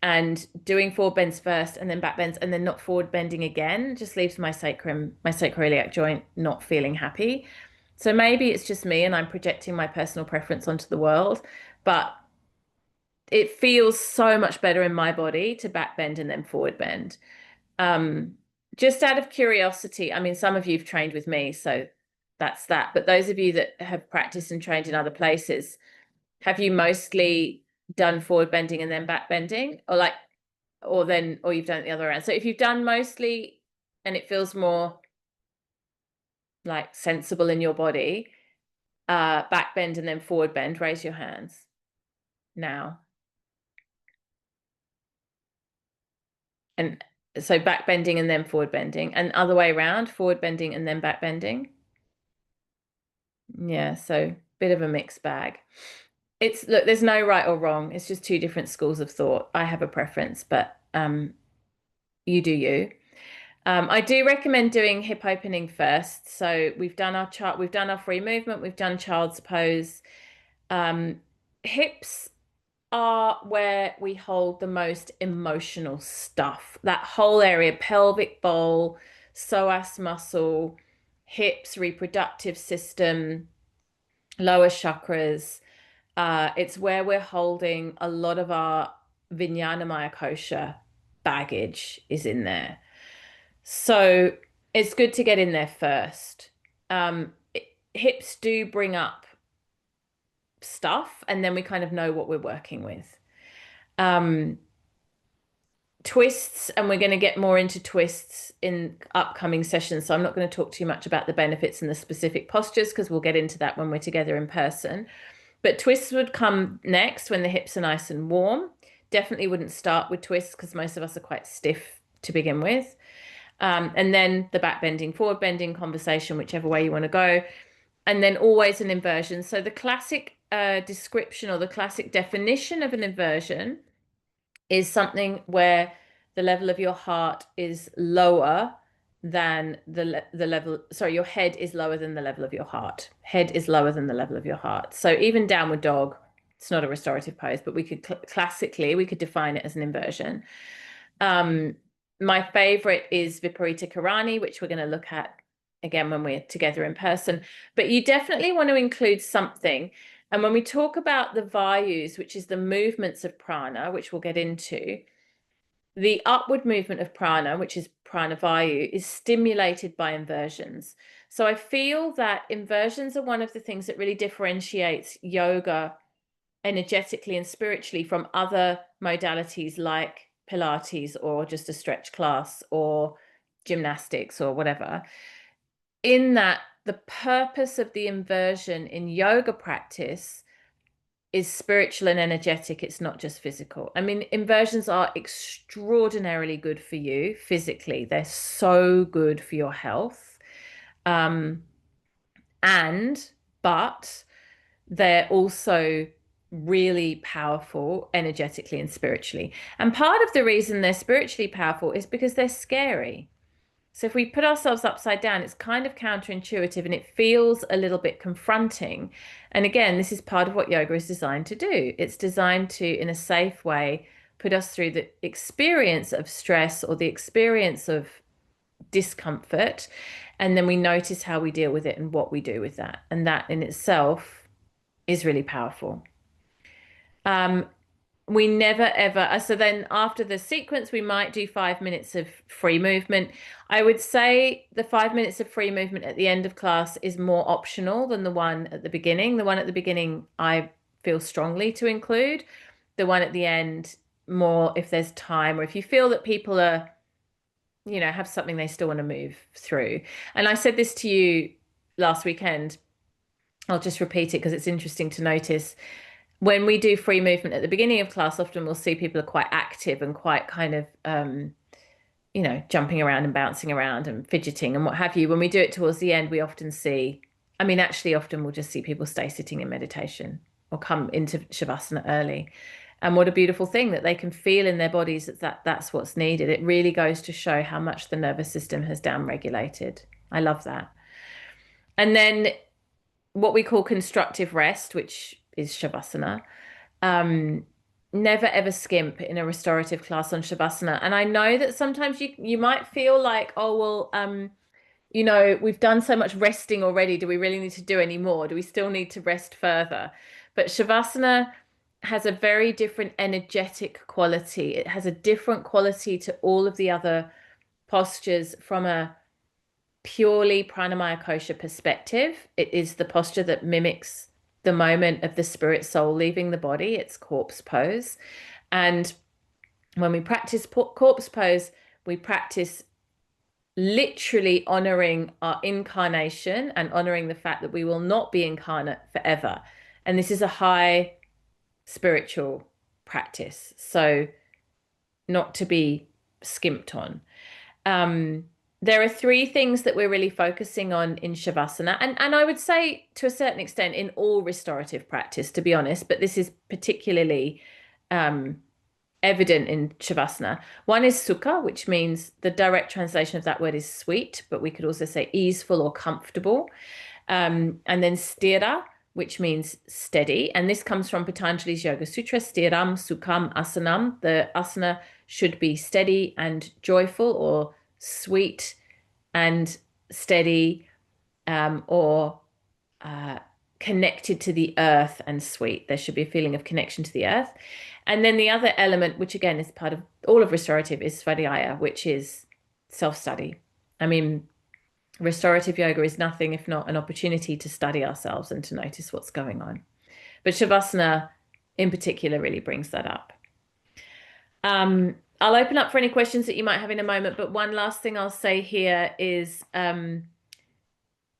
And doing forward bends first and then back bends and then not forward bending again just leaves my sacrum, my sacroiliac joint, not feeling happy. So maybe it's just me and I'm projecting my personal preference onto the world, but it feels so much better in my body to back bend and then forward bend. Just out of curiosity, I mean, some of you've trained with me, so that's that. But those of you that have practiced and trained in other places, have you mostly done forward bending and then back bending, or you've done it the other way around? So if you've done mostly and it feels more like sensible in your body, back bend and then forward bend, raise your hands now. And So back bending and then forward bending, and other way around, forward bending and then back bending. Yeah, so bit of a mixed bag. Look, there's no right or wrong. It's just two different schools of thought. I have a preference, but you do you. I do recommend doing hip opening first. So we've done our free movement, we've done child's pose. Hips are where we hold the most emotional stuff. That whole area, pelvic bowl, psoas muscle, hips, reproductive system, lower chakras. It's where we're holding a lot of our Vijnana Maya Kosha baggage is in there. So it's good to get in there first. Hips do bring up stuff, and then we kind of know what we're working with. Twists, and we're going to get more into twists in upcoming sessions. So I'm not going to talk too much about the benefits and the specific postures because we'll get into that when we're together in person. But twists would come next when the hips are nice and warm. Definitely wouldn't start with twists because most of us are quite stiff to begin with. And then the back bending, forward bending conversation, whichever way you want to go. And then always an inversion. So the classic description or the classic definition of an inversion is something where the level of your heart is lower than the level, sorry, your head is lower than the level of your heart. Head is lower than the level of your heart. So even downward dog, it's not a restorative pose, but we could classically, we could define it as an inversion. My favorite is Viparita Karani, which we're going to look at again when we're together in person. But you definitely want to include something. And when we talk about the vayus, which is the movements of prana, which we'll get into, the upward movement of prana, which is prana vayu, is stimulated by inversions. So I feel that inversions are one of the things that really differentiates yoga energetically and spiritually from other modalities like Pilates or just a stretch class or gymnastics or whatever, in that the purpose of the inversion in yoga practice is spiritual and energetic. It's not just physical. I mean, inversions are extraordinarily good for you physically. They're so good for your health. But they're also really powerful energetically and spiritually. And part of the reason they're spiritually powerful is because they're scary. So if we put ourselves upside down, it's kind of counterintuitive and it feels a little bit confronting. And again, this is part of what yoga is designed to do. It's designed to, in a safe way, put us through the experience of stress or the experience of discomfort. And then we notice how we deal with it and what we do with that. And that in itself is really powerful. We never ever, so then after the sequence, we might do 5 minutes of free movement. I would say the 5 minutes of free movement at the end of class is more optional than the one at the beginning. The one at the beginning, I feel strongly to include. The one at the end, more if there's time or if you feel that people are, you know, have something they still want to move through. And I said this to you last weekend. I'll just repeat it because it's interesting to notice. When we do free movement at the beginning of class, often we'll see people are quite active and quite kind of, you know, jumping around and bouncing around and fidgeting and what have you. When we do it towards the end, we often see, I mean, actually, often we'll just see people stay sitting in meditation or come into Shavasana early. And what a beautiful thing that they can feel in their bodies that that's what's needed. It really goes to show how much the nervous system has downregulated. I love that. And then what we call constructive rest, which is Shavasana. Never ever skimp in a restorative class on Shavasana. And I know that sometimes you might feel like, oh, well, you know, we've done so much resting already. Do we really need to do any more? Do we still need to rest further? But Shavasana has a very different energetic quality. It has a different quality to all of the other postures from a purely pranamaya kosha perspective. It is the posture that mimics the moment of the spirit soul leaving the body. It's corpse pose. And when we practice corpse pose, we practice literally honoring our incarnation and honoring the fact that we will not be incarnate forever. And this is a high spiritual practice. So not to be skimped on. There are three things that we're really focusing on in Shavasana, and I would say to a certain extent in all restorative practice, to be honest, but this is particularly evident in Shavasana. One is Sukha, which means the direct translation of that word is sweet, but we could also say easeful or comfortable. And then Sthira, which means steady. And this comes from Patanjali's Yoga Sutra, Sthiram Sukham Asanam. The asana should be steady and joyful, or sweet and steady, or connected to the earth and sweet. There should be a feeling of connection to the earth. And then the other element, which again is part of all of restorative, is Svadhyaya, which is self-study. I mean, restorative yoga is nothing if not an opportunity to study ourselves and to notice what's going on. But Shavasana in particular really brings that up. I'll open up for any questions that you might have in a moment, but one last thing I'll say here is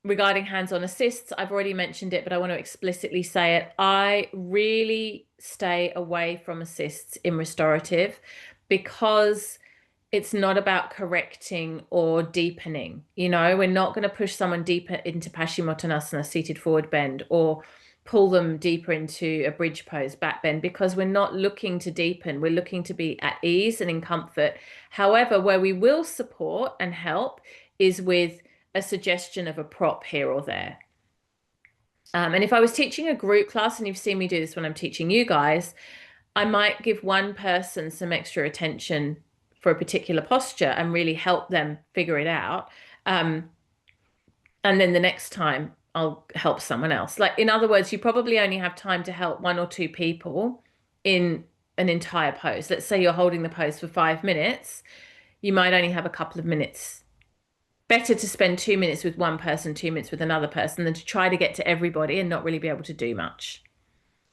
regarding hands-on assists. I've already mentioned it, but I want to explicitly say it. I really stay away from assists in restorative because it's not about correcting or deepening. You know, we're not going to push someone deeper into Paschimottanasana, seated forward bend, or pull them deeper into a bridge pose, back bend, because we're not looking to deepen. We're looking to be at ease and in comfort. However, where we will support and help is with a suggestion of a prop here or there. And if I was teaching a group class, and you've seen me do this when I'm teaching you guys, I might give one person some extra attention for a particular posture and really help them figure it out. And then the next time I'll help someone else. Like, in other words, you probably only have time to help one or two people in an entire pose. Let's say you're holding the pose for 5 minutes. You might only have a couple of minutes. Better to spend 2 minutes with one person, 2 minutes with another person, than to try to get to everybody and not really be able to do much.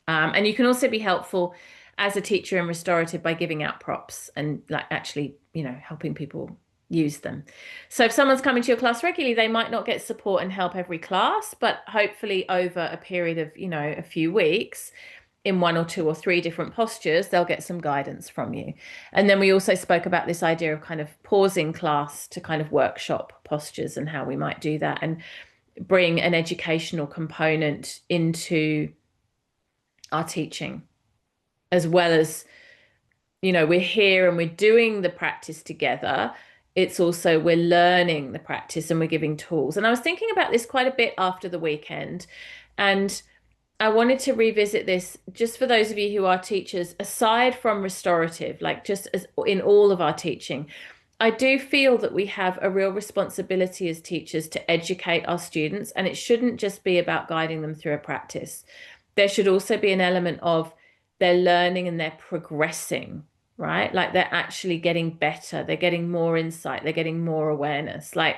And you can also be helpful as a teacher in restorative by giving out props and like actually, you know, helping people use them. So if someone's coming to your class regularly, they might not get support and help every class, but hopefully over a period of, you know, a few weeks, in 1 or 2 or 3 different postures, they'll get some guidance from you. And then we also spoke about this idea of kind of pausing class to kind of workshop postures and how we might do that and bring an educational component into our teaching, as well as, you know, we're here and we're doing the practice together. It's also we're learning the practice and we're giving tools. And I was thinking about this quite a bit after the weekend, and I wanted to revisit this just for those of you who are teachers, aside from restorative, like just as in all of our teaching. I do feel that we have a real responsibility as teachers to educate our students, and it shouldn't just be about guiding them through a practice. There should also be an element of they're learning and they're progressing, right? Like they're actually getting better, they're getting more insight, they're getting more awareness. Like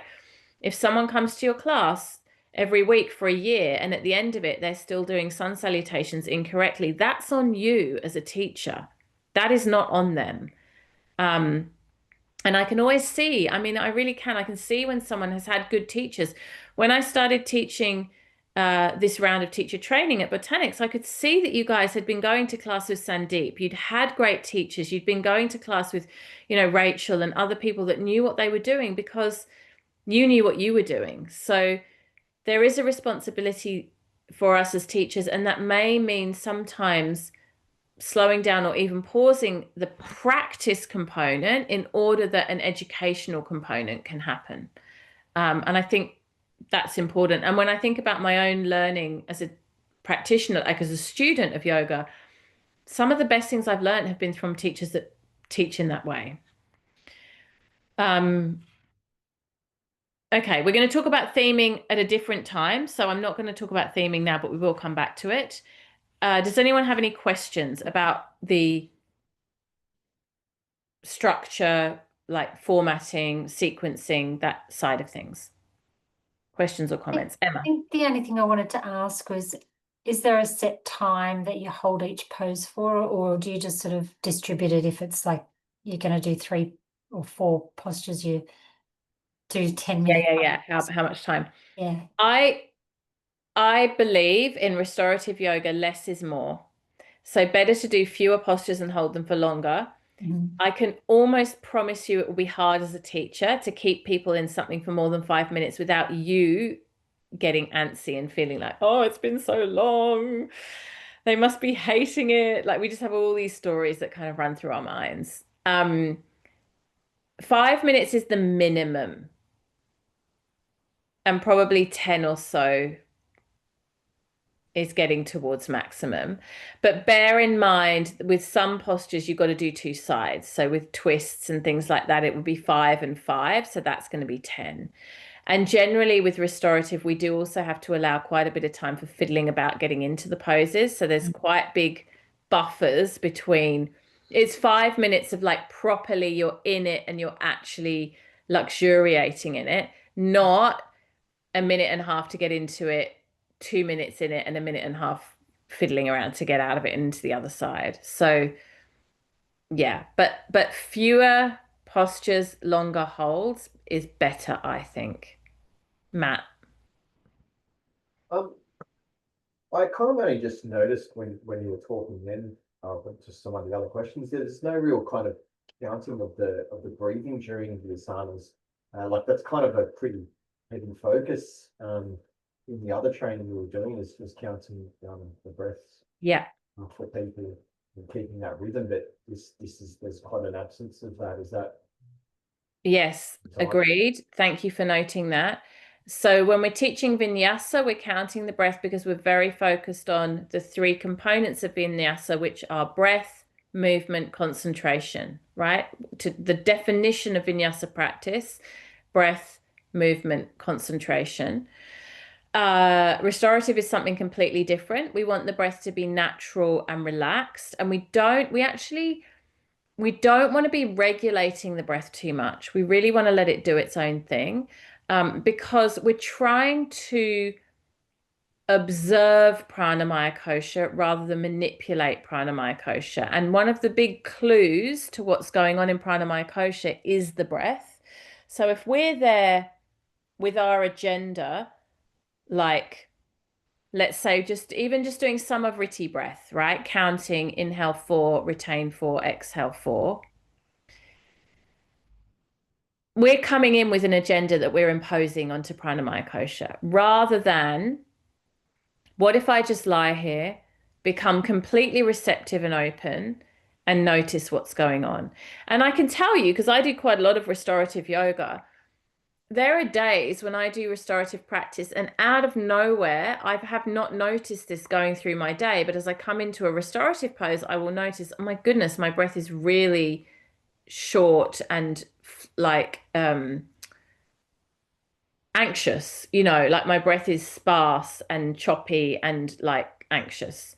if someone comes to your class every week for a year and at the end of it they're still doing sun salutations incorrectly, that's on you as a teacher. That is not on them. And I can always see, I mean, I really can. I can see when someone has had good teachers. When I started teaching this round of teacher training at Botanics, I could see that you guys had been going to class with Sandeep. You'd had great teachers. You'd been going to class with, you know, Rachel and other people that knew what they were doing because you knew what you were doing. So there is a responsibility for us as teachers, and that may mean sometimes slowing down or even pausing the practice component in order that an educational component can happen. And I think that's important. And when I think about my own learning as a practitioner, like as a student of yoga, some of the best things I've learned have been from teachers that teach in that way. Okay, we're going to talk about theming at a different time. So I'm not going to talk about theming now, but we will come back to it. Does anyone have any questions about the structure, like formatting, sequencing, that side of things? Questions or comments? Emma? I think the only thing I wanted to ask was, is there a set time that you hold each pose for, or do you just sort of distribute it? If it's like you're going to do 3 or 4 postures, you do 10 minutes. Yeah. How much time? Yeah. I believe in restorative yoga, less is more. So better to do fewer postures and hold them for longer. I can almost promise you it will be hard as a teacher to keep people in something for more than 5 minutes without you getting antsy and feeling like, oh, it's been so long. They must be hating it. Like we just have all these stories that kind of run through our minds. 5 minutes is the minimum, and probably 10 or so is getting towards maximum. But bear in mind, with some postures, you've got to do two sides. So with twists and things like that, it would be 5 and 5. So that's going to be 10. And generally with restorative, we do also have to allow quite a bit of time for fiddling about getting into the poses. So there's quite big buffers between, it's 5 minutes of like properly you're in it and you're actually luxuriating in it, not a minute and a half to get into it, 2 minutes in it, and a minute and a half fiddling around to get out of it and into the other side. So yeah, but fewer postures, longer holds is better, I think. Matt. I kind of only just noticed when you were talking then, but just some of the other questions, there's no real kind of counting of the breathing during the asanas. Like that's kind of a pretty heavy focus. In the other training we were doing is counting the breaths. Yeah. For people and keeping that rhythm, but there's quite an absence of that. Is that? Yes, agreed. Thank you for noting that. So when we're teaching vinyasa, we're counting the breath because we're very focused on the 3 components of vinyasa, which are breath, movement, concentration, right? To the definition of vinyasa practice, breath, movement, concentration. Restorative is something completely different. We want the breath to be natural and relaxed, and we don't want to be regulating the breath too much. We really want to let it do its own thing, because we're trying to observe pranamaya kosha rather than manipulate pranamaya kosha. And one of the big clues to what's going on in pranamaya kosha is the breath. So if we're there with our agenda, like let's say just doing samavriti breath, right? Counting, inhale 4, retain 4, exhale 4. We're coming in with an agenda that we're imposing onto pranamaya kosha, rather than what if I just lie here, become completely receptive and open, and notice what's going on. And I can tell you, because I do quite a lot of restorative yoga, there are days when I do restorative practice and out of nowhere, I have not noticed this going through my day, but as I come into a restorative pose, I will notice, oh my goodness, my breath is really short and like anxious, like my breath is sparse and choppy and like anxious.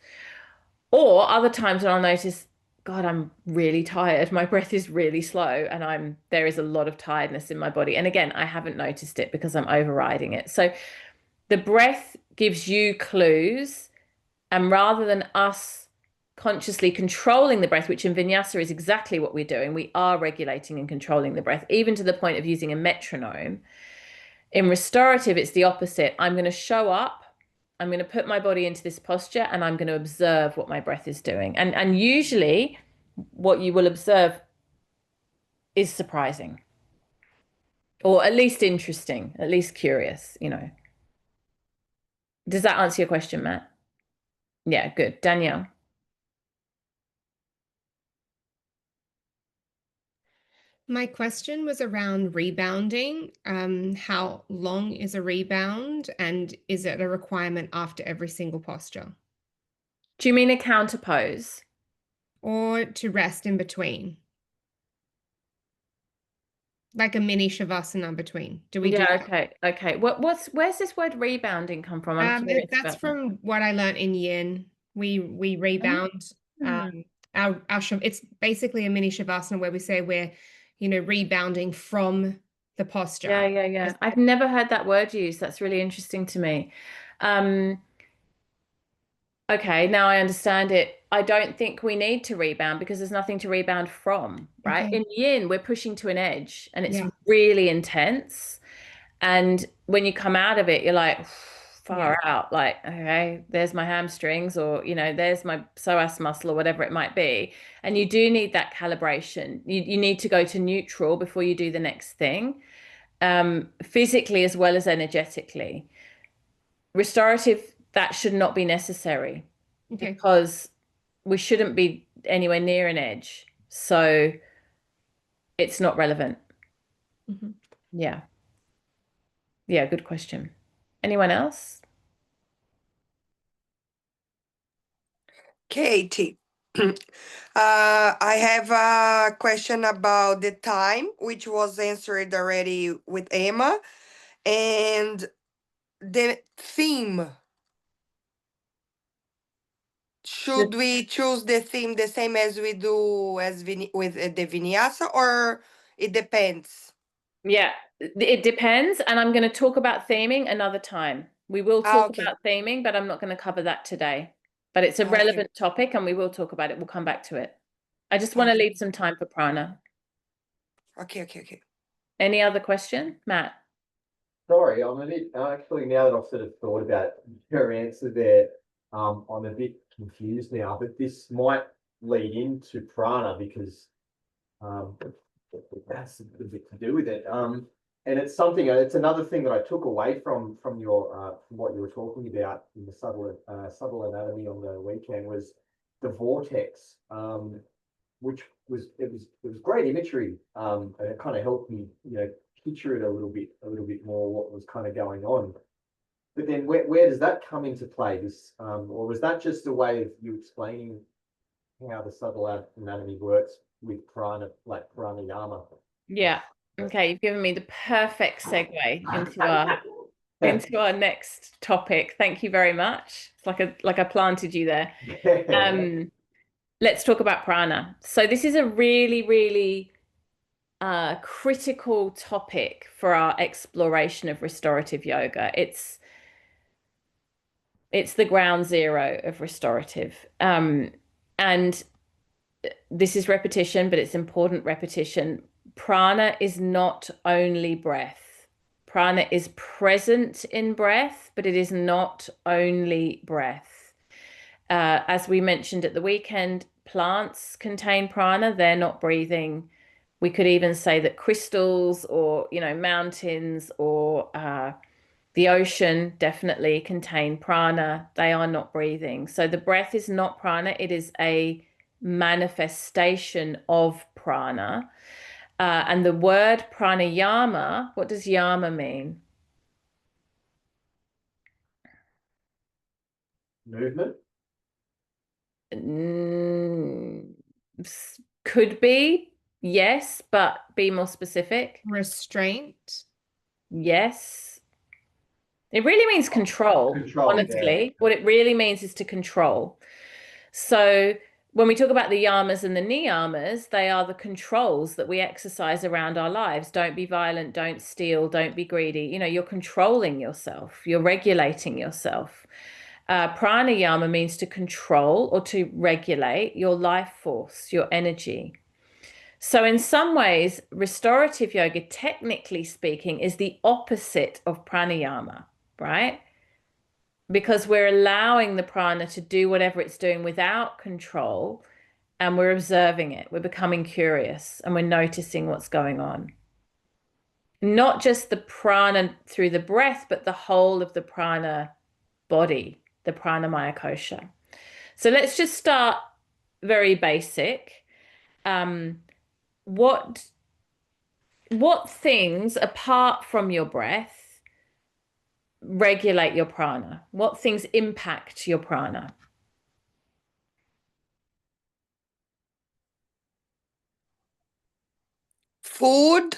Or other times when I'll notice, God, I'm really tired. My breath is really slow and there is a lot of tiredness in my body. And again, I haven't noticed it because I'm overriding it. So the breath gives you clues, and rather than us consciously controlling the breath, which in vinyasa is exactly what we're doing, we are regulating and controlling the breath, even to the point of using a metronome. In restorative, it's the opposite. I'm going to show up, I'm going to put my body into this posture, and I'm going to observe what my breath is doing. And usually what you will observe is surprising, or at least interesting, at least curious, Does that answer your question, Matt? Yeah, good. Danielle. My question was around rebounding. How long is a rebound, and is it a requirement after every single posture? Do you mean a counter pose? Or to rest in between? Like a mini shavasana between. Do we do that? Okay. Where's this word rebounding come from? I'm curious That's about that. from what I learned in yin. We rebound. It's basically a mini shavasana where we say we're, rebounding from the posture. Yeah. I've never heard that word used. That's really interesting to me. Okay, now I understand it. I don't think we need to rebound because there's nothing to rebound from, right? Okay. In yin, we're pushing to an edge and it's Yeah. really intense. And when you come out of it, you're like, far out, like, okay, there's my hamstrings, or, you know, there's my psoas muscle, or whatever it might be. And you do need that calibration. You need to go to neutral before you do the next thing, physically as well as energetically. Restorative, that should not be necessary Okay. because we shouldn't be anywhere near an edge. So it's not relevant. Mhm. Yeah. Yeah, good question. Anyone else? Katie, I have a question about the time, which was answered already with Emma, and the theme. Should we choose the theme the same as we do as with the vinyasa, or it depends? Yeah, it depends. And I'm going to talk about theming another time. We will talk Okay. about theming, but I'm not going to cover that today. But it's a Okay. relevant topic and we will talk about it. We'll come back to it. I just want to Okay. leave some time for prana. Okay. Any other question, Matt? Sorry, I'm a bit actually, now that I've sort of thought about your answer there, I'm a bit confused now, but this might lead into prana because that's a bit to do with it. And it's something, it's another thing that I took away from your from what you were talking about in the subtle anatomy on the weekend was the vortex, which was it was great imagery, and it kind of helped me, you know, picture it a little bit more what was kind of going on. But then where does that come into play? This or was that just a way of you explaining how the subtle anatomy works with prana, like pranayama? Yeah. Okay, you've given me the perfect segue into our next topic. Thank you very much. It's like I planted you there. Let's talk about prana. So this is a really, really critical topic for our exploration of restorative yoga. It's the ground zero of restorative. And this is repetition, but it's important repetition. Prana is not only breath. Prana is present in breath, but it is not only breath. As we mentioned at the weekend, plants contain prana, they're not breathing. We could even say that crystals or, you know, mountains or the ocean definitely contain prana. They are not breathing. So the breath is not prana, it is a manifestation of prana. And the word pranayama, what does yama mean? Movement. Could be, yes, but be more specific. Restraint. Yes. It really means control, honestly. Yeah. What it really means is to control. So when we talk about the yamas and the niyamas, they are the controls that we exercise around our lives. Don't be violent, don't steal, don't be greedy. You know, you're controlling yourself, you're regulating yourself. Pranayama means to control or to regulate your life force, your energy. So in some ways, restorative yoga, technically speaking, is the opposite of pranayama, right? Because we're allowing the prana to do whatever it's doing without control, and we're observing it. We're becoming curious and we're noticing what's going on. Not just the prana through the breath, but the whole of the prana body, the pranamaya kosha. So let's just start very basic. What things apart from your breath regulate your prana? What things impact your prana? Food.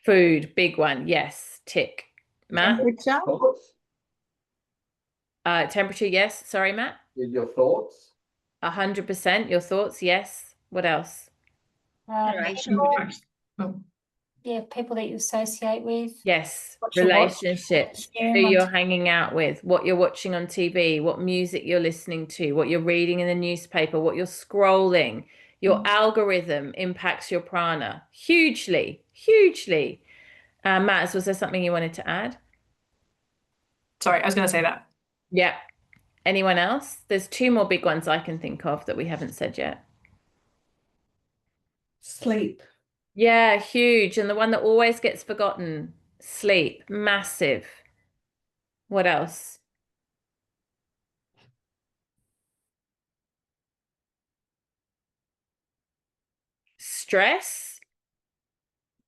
Food, big one. Yes, tick. Matt? Temperature. Thoughts? Temperature, yes. Sorry, Matt. Your thoughts? 100%. Your thoughts, yes. What else? People, Oh, Yeah, people that you associate with, Yes, what you watch, relationships, who sharing on you're hanging out with, what you're watching on TV, what music you're listening to, what you're reading in the newspaper, what you're scrolling. Your algorithm impacts your prana hugely, hugely. Matt, was there something you wanted to add? Sorry, I was going to say that. Yeah. Anyone else? There's two more big ones I can think of that we haven't said yet. Sleep. Yeah, huge. And the one that always gets forgotten, sleep, massive. What else? Stress.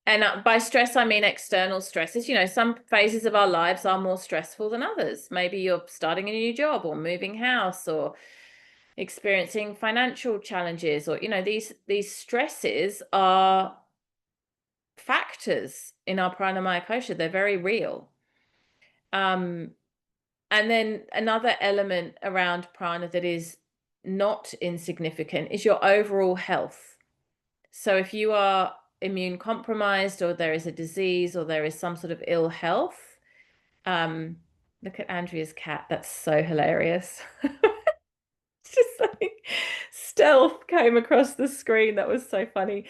And by stress, I mean external stresses. You know, some phases of our lives are more stressful than others. Maybe you're starting a new job or moving house or experiencing financial challenges, or, you know, these stresses are factors in our pranamaya kosha. They're very real. And then another element around prana that is not insignificant is your overall health. So if you are immune compromised, or there is a disease, or there is some sort of ill health, look at Andrea's cat. That's so hilarious. It's just like stealth came across the screen. That was so funny.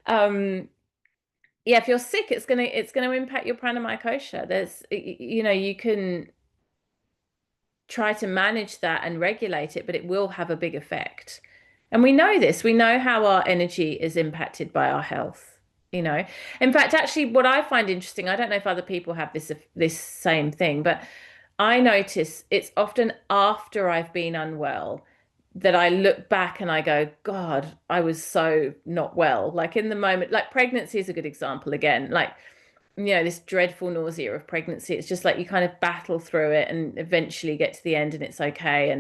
Yeah, if you're sick, it's gonna impact your pranamaya kosha. There's, you know, you can try to manage that and regulate it, but it will have a big effect. And we know this. We know how our energy is impacted by our health, you know. In fact, actually, what I find interesting, I don't know if other people have this same thing, but I notice it's often after I've been unwell that I look back and I go, God, I was so not well. Like in the moment, like pregnancy is a good example again. Like, you know, this dreadful nausea of pregnancy. It's just like you kind of battle through it and eventually get to the end and it's okay.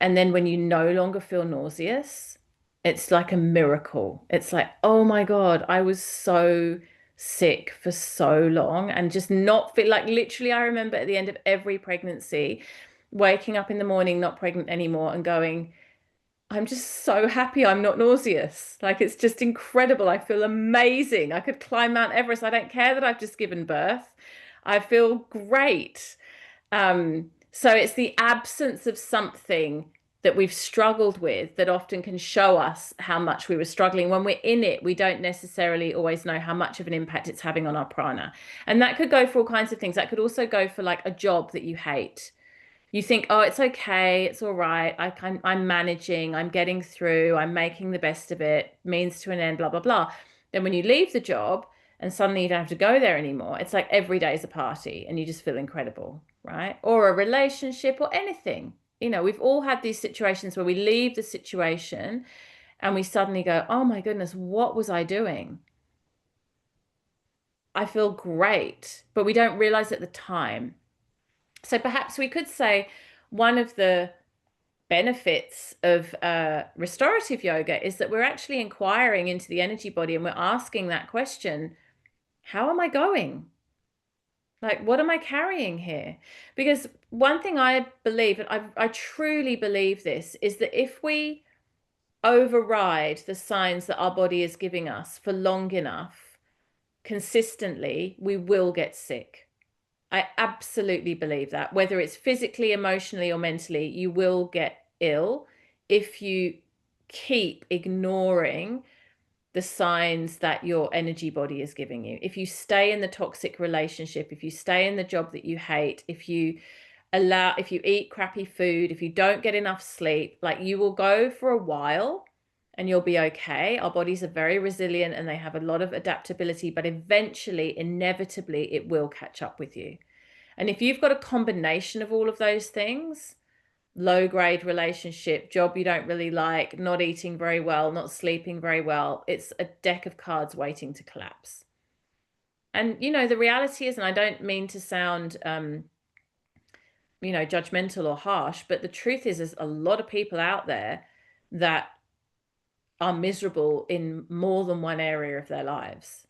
And then when you no longer feel nauseous, it's like a miracle. It's like, oh my God, I was so sick for so long and just not feel like, literally, I remember at the end of every pregnancy, waking up in the morning, not pregnant anymore, and going, I'm just so happy I'm not nauseous. Like, it's just incredible. I feel amazing. I could climb Mount Everest. I don't care that I've just given birth. I feel great. So it's the absence of something that we've struggled with that often can show us how much we were struggling. When we're in it, we don't necessarily always know how much of an impact it's having on our prana. And that could go for all kinds of things. That could also go for like a job that you hate. You think, oh, it's okay, it's all right. I'm managing, I'm getting through, I'm making the best of it, means to an end, blah, blah, blah. Then when you leave the job and suddenly you don't have to go there anymore, it's like every day is a party and you just feel incredible, right? Or a relationship or anything. You know, we've all had these situations where we leave the situation and we suddenly go, oh my goodness, what was I doing? I feel great, but we don't realize at the time. So perhaps we could say one of the benefits of restorative yoga is that we're actually inquiring into the energy body and we're asking that question, how am I going? Like, what am I carrying here? Because one thing I believe, and I truly believe this, is that if we override the signs that our body is giving us for long enough, consistently, we will get sick. I absolutely believe that. Whether it's physically, emotionally, or mentally, you will get ill if you keep ignoring the signs that your energy body is giving you. If you stay in the toxic relationship, if you stay in the job that you hate, if you eat crappy food, if you don't get enough sleep, like, you will go for a while and you'll be okay. Our bodies are very resilient and they have a lot of adaptability, but eventually, inevitably, it will catch up with you. And if you've got a combination of all of those things, low grade relationship, job you don't really like, not eating very well, not sleeping very well, it's a deck of cards waiting to collapse. And, you know, the reality is, and I don't mean to sound, you know, judgmental or harsh, but the truth is, there's a lot of people out there that are miserable in more than one area of their lives.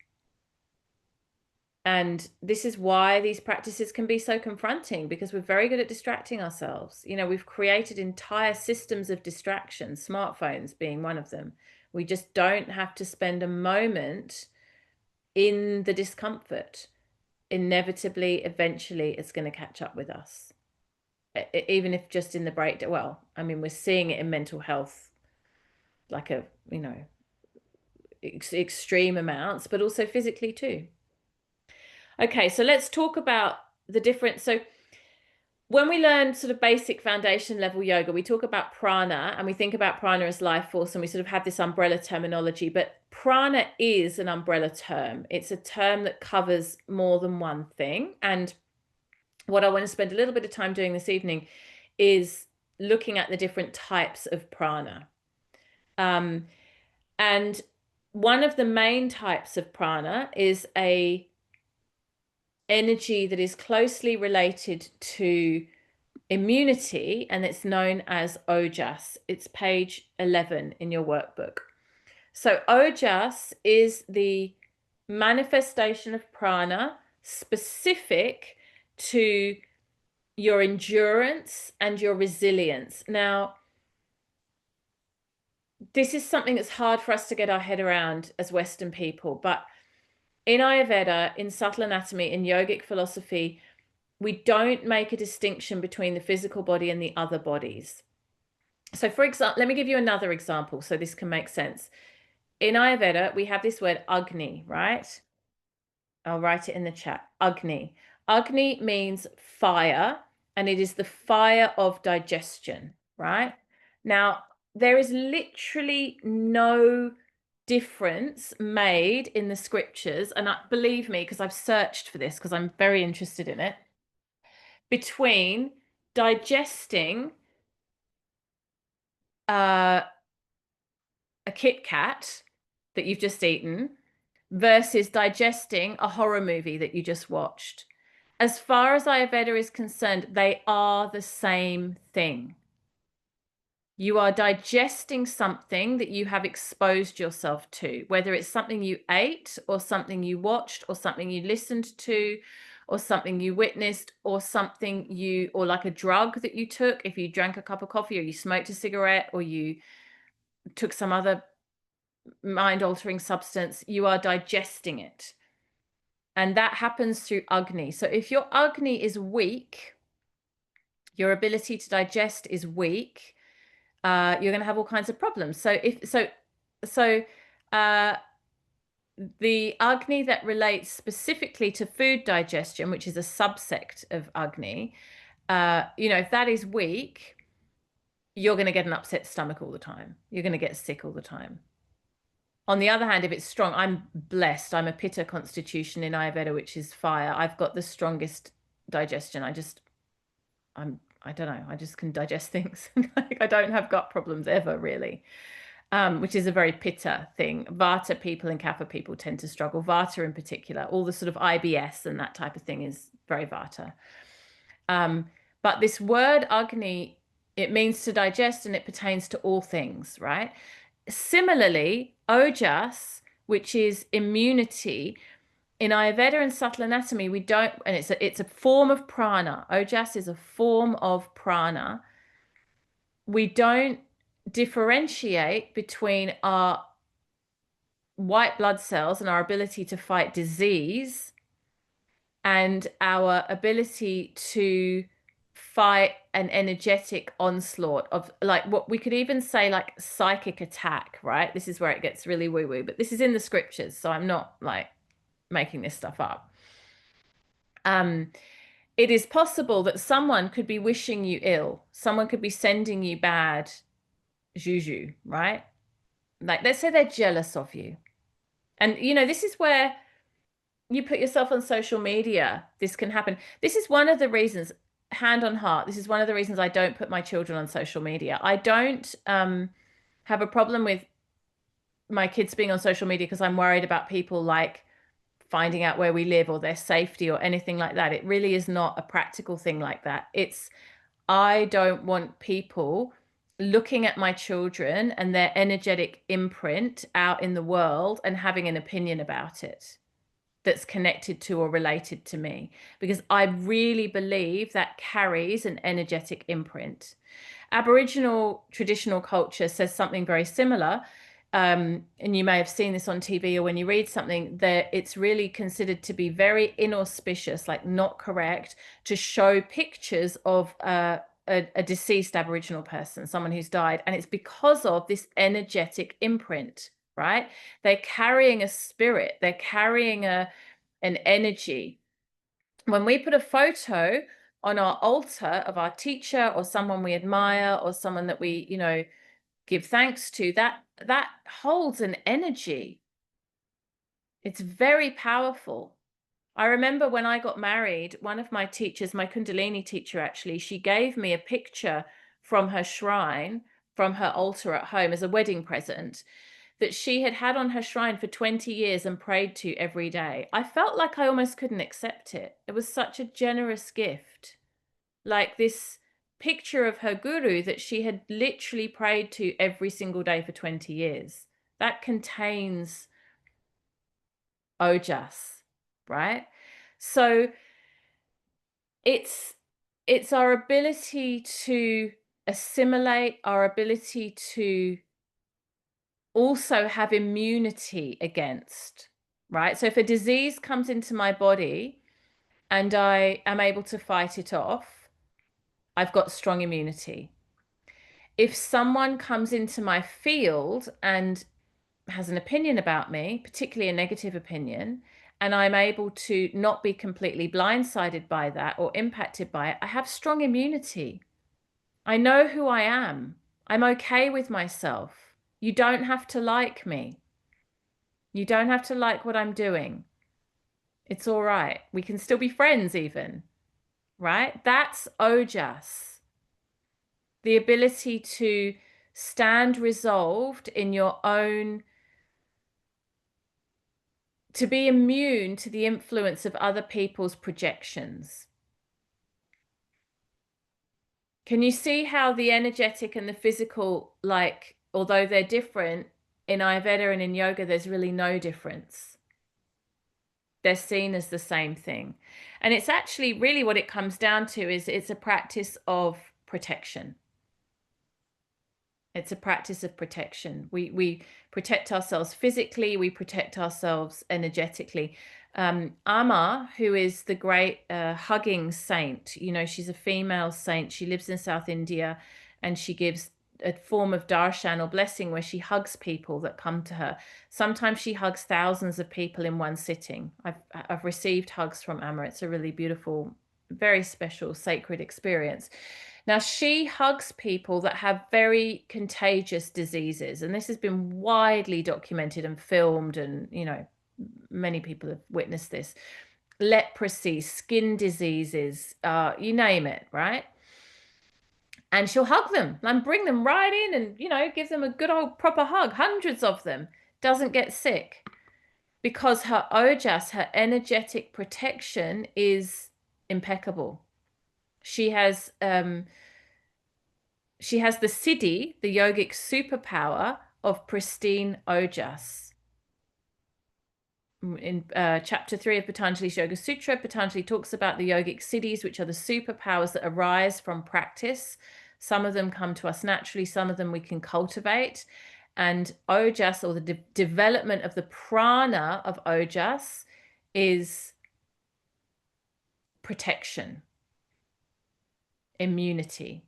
And this is why these practices can be so confronting, because we're very good at distracting ourselves. You know, we've created entire systems of distraction, smartphones being one of them. We just don't have to spend a moment in the discomfort. Inevitably, eventually, it's going to catch up with us. Even if just in the breakdown. Well, I mean, we're seeing it in mental health, like a, you know, extreme amounts, but also physically too. Okay, so let's talk about the difference. So when we learn sort of basic foundation level yoga, we talk about prana and we think about prana as life force, and we sort of have this umbrella terminology, but prana is an umbrella term. It's a term that covers more than one thing. And what I want to spend a little bit of time doing this evening is looking at the different types of prana. And one of the main types of prana is a energy that is closely related to immunity, and it's known as ojas. It's page 11 in your workbook. So ojas is the manifestation of prana specific to your endurance and your resilience. Now, this is something that's hard for us to get our head around as Western people, but in Ayurveda, in subtle anatomy, in yogic philosophy, we don't make a distinction between the physical body and the other bodies. So for example, let me give you another example so this can make sense. In Ayurveda, we have this word Agni, right? I'll write it in the chat. Agni. Agni means fire, and it is the fire of digestion, right? Now, there is literally no difference made in the scriptures, and believe me, because I've searched for this, because I'm very interested in it, between digesting a Kit Kat that you've just eaten versus digesting a horror movie that you just watched. As far as Ayurveda is concerned, they are the same thing. You are digesting something that you have exposed yourself to, whether it's something you ate or something you watched or something you listened to or something you witnessed or something or like a drug that you took, if you drank a cup of coffee or you smoked a cigarette or you took some other mind-altering substance, you are digesting it. And that happens through Agni. So if your Agni is weak, your ability to digest is weak, you're going to have all kinds of problems. So the Agni that relates specifically to food digestion, which is a subsect of Agni, if that is weak, you're going to get an upset stomach all the time. You're going to get sick all the time. On the other hand, if it's strong, I'm blessed. I'm a Pitta constitution in Ayurveda, which is fire. I've got the strongest digestion. I don't know. I just can digest things. I don't have gut problems ever, really, which is a very Pitta thing. Vata people and Kapha people tend to struggle. Vata in particular, all the sort of IBS and that type of thing is very Vata. But this word Agni, it means to digest and it pertains to all things, right? Similarly, Ojas, which is immunity, in Ayurveda and subtle anatomy, we don't, and it's a form of prana. Ojas is a form of prana. We don't differentiate between our white blood cells and our ability to fight disease and our ability to fight an energetic onslaught of, like, what we could even say like psychic attack, right? This is where it gets really woo-woo, but this is in the scriptures, so I'm not like making this stuff up. It is possible that someone could be wishing you ill. Someone could be sending you bad juju, right? Like, let's say they're jealous of you. And, this is where you put yourself on social media. This can happen. This is one of the reasons, hand on heart, this is one of the reasons I don't put my children on social media. I don't have a problem with my kids being on social media because I'm worried about people like finding out where we live or their safety or anything like that. It really is not a practical thing like that. I don't want people looking at my children and their energetic imprint out in the world and having an opinion about it that's connected to or related to me, because I really believe that carries an energetic imprint. Aboriginal traditional culture says something very similar. And you may have seen this on TV or when you read something, that it's really considered to be very inauspicious, like not correct, to show pictures of a deceased Aboriginal person, someone who's died. And it's because of this energetic imprint, right? They're carrying a spirit, they're carrying an energy. when we put a photo on our altar of our teacher or someone we admire or someone that we, you know, give thanks to, that holds an energy. It's very powerful. I remember when I got married, one of my teachers, my Kundalini teacher actually, she gave me a picture from her shrine, from her altar at home as a wedding present that she had had on her shrine for 20 years and prayed to every day. I felt like I almost couldn't accept it. It was such a generous gift. Like this picture of her guru that she had literally prayed to every single day for 20 years. That contains ojas, right? So it's our ability to assimilate, our ability to also have immunity against, right? So if a disease comes into my body and I am able to fight it off, I've got strong immunity. If someone comes into my field and has an opinion about me, particularly a negative opinion, and I'm able to not be completely blindsided by that or impacted by it, I have strong immunity. I know who I am. I'm okay with myself. You don't have to like me. You don't have to like what I'm doing. It's all right. We can still be friends even, right? That's ojas. The ability to stand resolved in your own, to be immune to the influence of other people's projections. Can you see how the energetic and the physical, like, although they're different, in Ayurveda and in yoga, there's really no difference. They're seen as the same thing. And it's actually really what it comes down to is it's a practice of protection. It's a practice of protection. We protect ourselves physically, we protect ourselves energetically. Amma, who is the great hugging saint, you know, she's a female saint. She lives in South India and she gives a form of darshan or blessing where she hugs people that come to her. Sometimes she hugs thousands of people in one sitting. I've received hugs from Amma. It's a really beautiful, very special, sacred experience. Now, she hugs people that have very contagious diseases, and this has been widely documented and filmed, and, you know, many people have witnessed this. Leprosy, skin diseases, you name it, right? And she'll hug them and bring them right in and, you know, give them a good old proper hug, hundreds of them, doesn't get sick because her ojas, her energetic protection is impeccable. She has the siddhi, the yogic superpower of pristine ojas. In chapter 3 of Patanjali's Yoga Sutra, Patanjali talks about the yogic siddhis, which are the superpowers that arise from practice. Some of them come to us naturally, some of them we can cultivate. And ojas, or the development of the prana of ojas, is protection, immunity.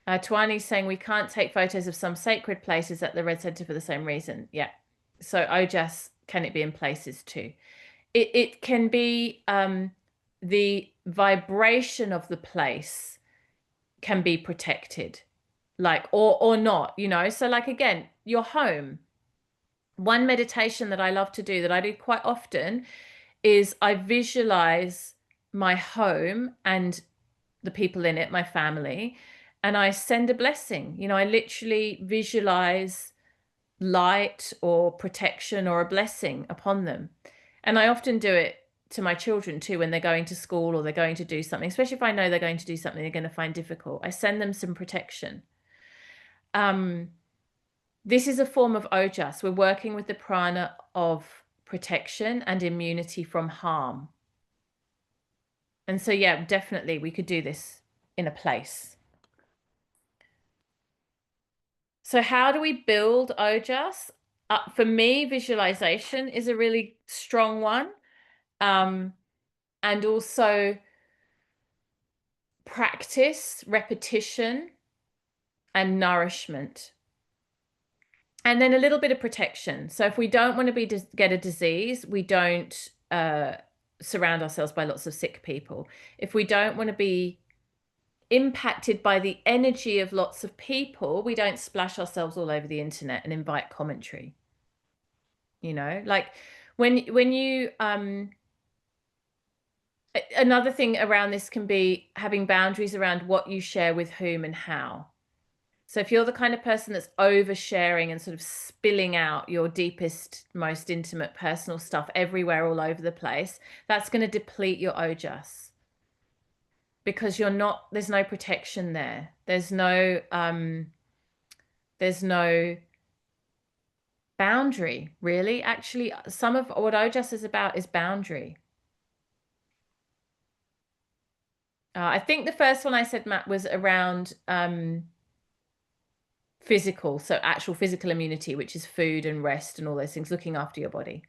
Twani's saying we can't take photos of some sacred places at the Red Center for the same reason. Yeah. So ojas, can it be in places too? It can be the vibration of the place can be protected, like, or not, you know. So like, again, your home. One meditation that I love to do, that I do quite often, is I visualize my home and the people in it, my family, and I send a blessing. You know, I literally visualize light or protection or a blessing upon them. And I often do it to my children too when they're going to school or they're going to do something, especially if I know they're going to do something they're going to find difficult. I send them some protection. This is a form of ojas. We're working with the prana of protection and immunity from harm. And so, yeah, definitely we could do this in a place. So how do we build ojas? For me, visualization is a really strong one. And also practice, repetition, and nourishment. And then a little bit of protection. So if we don't want to get a disease, we don't surround ourselves by lots of sick people. If we don't want to be impacted by the energy of lots of people, we don't splash ourselves all over the internet and invite commentary. You know, like when you another thing around this can be having boundaries around what you share with whom and how. So if you're the kind of person that's oversharing and sort of spilling out your deepest, most intimate personal stuff everywhere, all over the place, that's going to deplete your ojas, because there's no protection there. There's no boundary, really. Actually, some of what ojas is about is boundary. I think the first one I said, Matt, was around physical, so actual physical immunity, which is food and rest and all those things, looking after your body.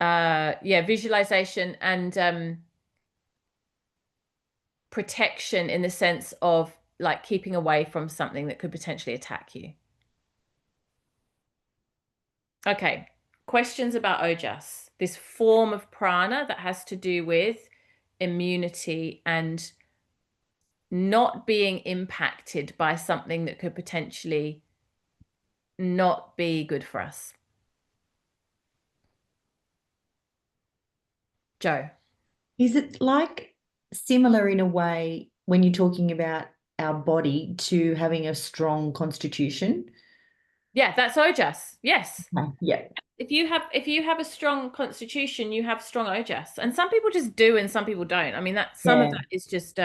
Yeah, visualization and protection, in the sense of like keeping away from something that could potentially attack you. Okay, questions about ojas, this form of prana that has to do with immunity and not being impacted by something that could potentially not be good for us. Joe. Is it like similar in a way when you're talking about our body to having a strong constitution? Yeah, that's ojas. Yes. Yeah. If you have a strong constitution, you have strong ojas. And some people just do and some people don't. I mean, some of that is just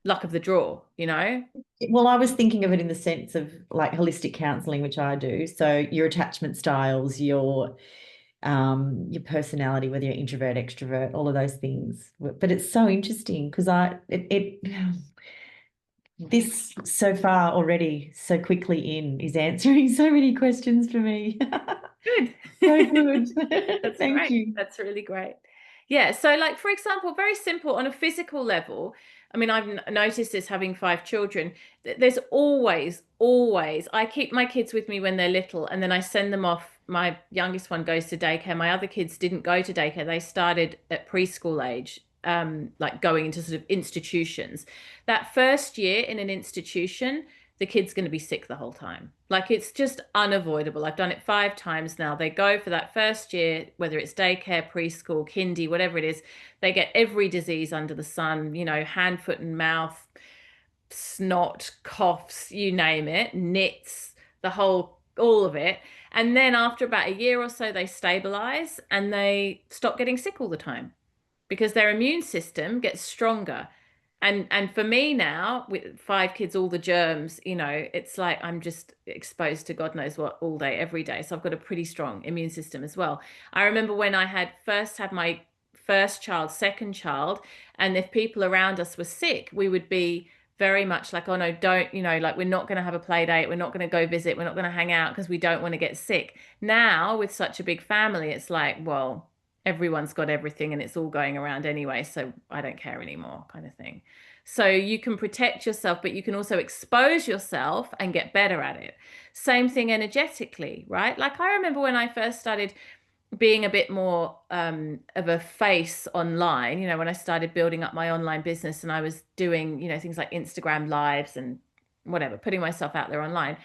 luck of the draw, you know? Well, I was thinking of it in the sense of like holistic counseling, which I do. So your attachment styles, your personality, whether you're introvert, extrovert, all of those things. But it's so interesting because this so far already so quickly in is answering so many questions for me. Good. So good. That's Thank great. you. That's really great. Yeah. So like, for example, very simple on a physical level. I mean, I've noticed this having 5 children. There's always, I keep my kids with me when they're little, and then I send them off. My youngest one goes to daycare. My other kids didn't go to daycare. They started at preschool age, like going into sort of institutions. That first year in an institution, the kid's going to be sick the whole time. Like, it's just unavoidable. I've done it 5 times now. They go for that first year, whether it's daycare, preschool, kindy, whatever it is, they get every disease under the sun, you know, hand, foot, and mouth, snot, coughs, you name it, nits, all of it. And then after about a year or so, they stabilize and they stop getting sick all the time because their immune system gets stronger. And for me now, with 5 kids, all the germs, you know, it's like I'm just exposed to God knows what all day, every day. So I've got a pretty strong immune system as well. I remember when I had my first child, second child, and if people around us were sick, we would be very much like, oh no, don't, you know, like we're not going to have a play date. We're not going to go visit. We're not going to hang out because we don't want to get sick. Now, with such a big family, it's like, well, everyone's got everything and it's all going around anyway, so I don't care anymore, kind of thing. So you can protect yourself, but you can also expose yourself and get better at it. Same thing energetically, right? Like, I remember when I first started being a bit more of a face online, you know, when I started building up my online business and I was doing, you know, things like Instagram lives and whatever, putting myself out there online,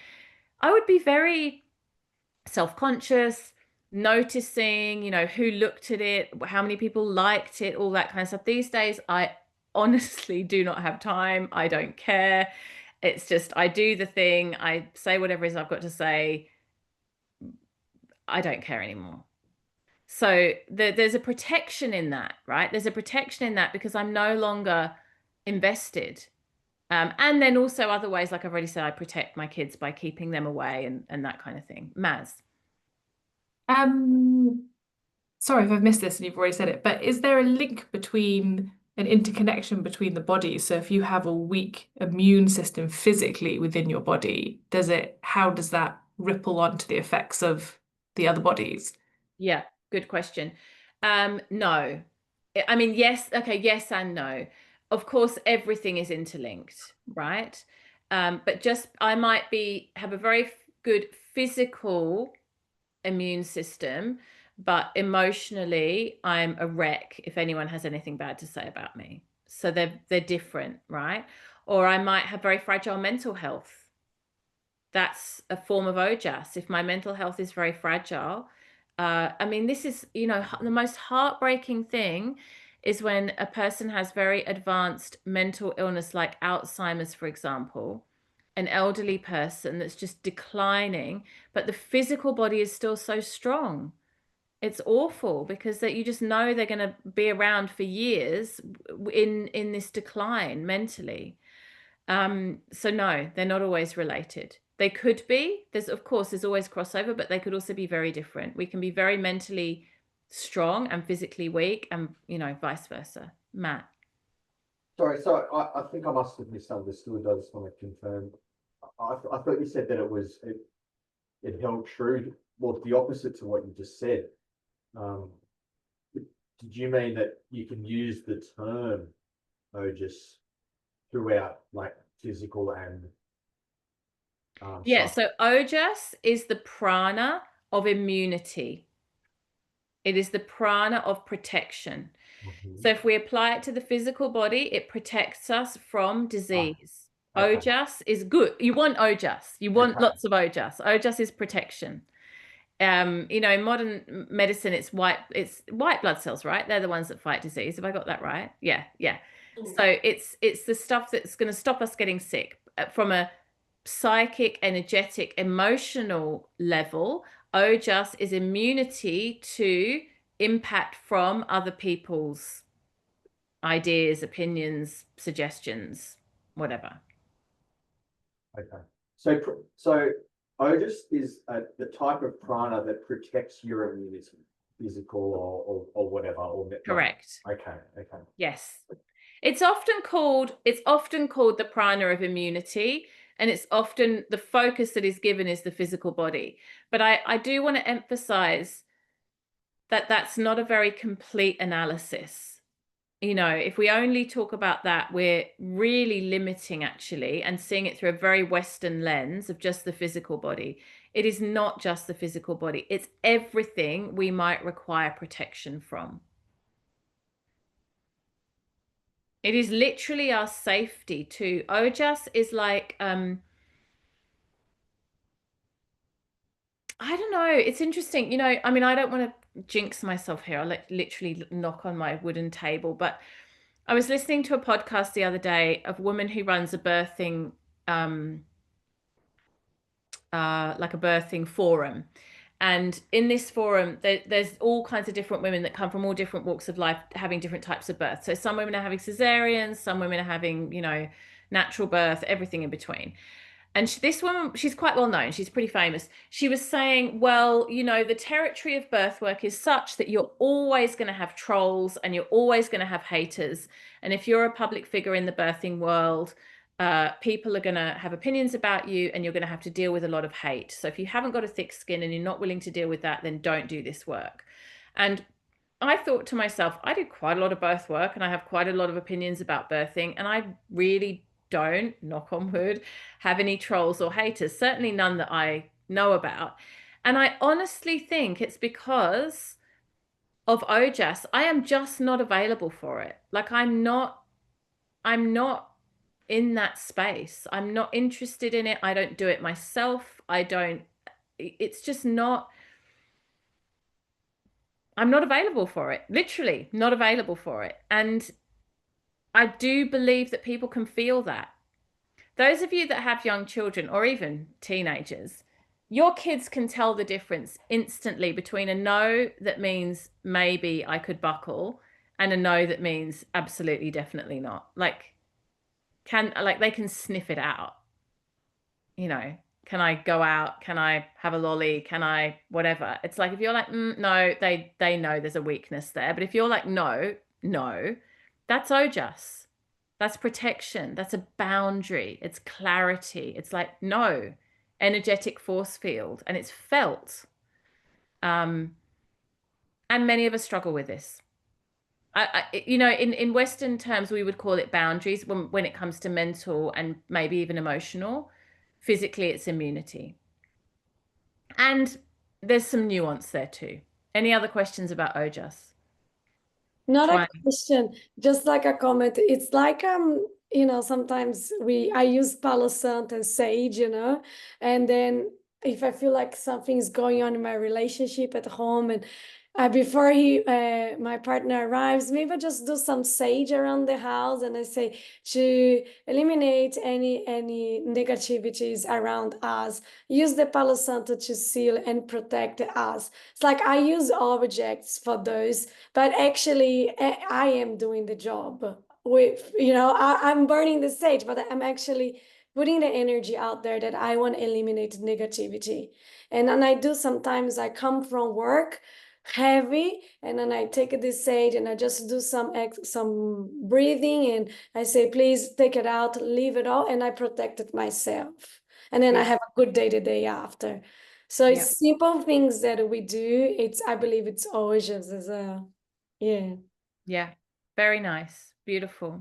I would be very self-conscious, noticing, you know, who looked at it, how many people liked it, all that kind of stuff. These days, I honestly do not have time. I don't care. It's just, I do the thing. I say whatever it is I've got to say. I don't care anymore. So there's a protection in that, right? There's a protection in that because I'm no longer invested. And then also other ways, like I've already said, I protect my kids by keeping them away and that kind of thing. Maz. Sorry if I've missed this and you've already said it, but is there a link between an interconnection between the bodies? So if you have a weak immune system physically within your body, how does that ripple onto the effects of the other bodies? Yeah, good question. No. I mean, yes, okay, yes and no. Of course, everything is interlinked, right? But just I might have a very good physical immune system, but emotionally I'm a wreck if anyone has anything bad to say about me. So they're different, right? Or I might have very fragile mental health. That's a form of ojas. If my mental health is very fragile, I mean, this is, you know, the most heartbreaking thing is when a person has very advanced mental illness like Alzheimer's, for example, an elderly person that's just declining, but the physical body is still so strong. It's awful because that you just know they're going to be around for years in this decline mentally. So no, they're not always related. They could be. There's always crossover, but they could also be very different. We can be very mentally strong and physically weak, and you know, vice versa. Matt. Sorry, so I think I must have misunderstood. I just want to confirm. I thought you said that it held true, well, the opposite to what you just said. Did you mean that you can use the term ojas throughout, like physical and Yeah, stuff? so ojas is the prana of immunity. It is the prana of protection. So if we apply it to the physical body, it protects us from disease. Okay. Ojas is good. You want ojas. You want Okay. lots of ojas. Ojas is protection. You know, in modern medicine, it's white blood cells, right? They're the ones that fight disease. Have I got that right? Yeah, yeah. So it's the stuff that's going to stop us getting sick from a psychic, energetic, emotional level. Ojas is immunity to impact from other people's ideas, opinions, suggestions, whatever. Okay. So ojas is the type of prana that protects your immunity, physical or whatever. Correct. Okay. Okay. Yes. It's often called the prana of immunity, and it's often the focus that is given is the physical body. But I do want to emphasize that that's not a very complete analysis. You know, if we only talk about that, we're really limiting actually and seeing it through a very Western lens of just the physical body. It is not just the physical body. It's everything we might require protection from. It is literally our safety too. Ojas is like, I don't know. It's interesting. You know, I mean, I don't want to jinx myself here. I'll literally knock on my wooden table. But I was listening to a podcast the other day of a woman who runs a birthing, like a birthing forum. And in this forum, there's all kinds of different women that come from all different walks of life, having different types of birth. So some women are having cesareans, some women are having, you know, natural birth, everything in between. And this woman, she's quite well known. She's pretty famous. She was saying, well, you know, the territory of birth work is such that you're always going to have trolls and you're always going to have haters. And if you're a public figure in the birthing world, people are going to have opinions about you and you're going to have to deal with a lot of hate. So if you haven't got a thick skin and you're not willing to deal with that, then don't do this work. And I thought to myself, I did quite a lot of birth work and I have quite a lot of opinions about birthing, and I really don't, knock on wood, have any trolls or haters, certainly none that I know about. And I honestly think it's because of ojas. I am just not available for it. Like I'm not in that space. I'm not interested in it. I don't do it myself. It's just not, I'm not available for it. Literally not available for it. And I do believe that people can feel that. Those of you that have young children or even teenagers, your kids can tell the difference instantly between a no that means maybe I could buckle and a no that means absolutely definitely not. Like they can sniff it out. You know, can I go out? Can I have a lolly? Can I whatever? It's like if you're like no, they know there's a weakness there. But if you're like no, that's ojas. That's protection. That's a boundary. It's clarity. It's like, no, energetic force field. And it's felt. And many of us struggle with this. You know, in Western terms, we would call it boundaries when it comes to mental and maybe even emotional. Physically, it's immunity. And there's some nuance there too. Any other questions about Ojas? Not a Twine. question, just like a comment. It's like sometimes I use Palo Santo and sage, and then if I feel like something's going on in my relationship at home, and before my partner arrives, maybe I just do some sage around the house, and I say to eliminate any negativities around us. Use the Palo Santo to seal and protect us. It's like I use objects for those, but actually I am doing the job with, I'm burning the sage, but I'm actually putting the energy out there that I want to eliminate negativity. And then I do sometimes I come from work heavy, and then I take this sage and I just do some breathing, and I say, please take it out, leave it all, and I protected myself. And then I have a good day the day after. So it's simple things that we do. I believe it's always just as a, yeah, very nice, beautiful.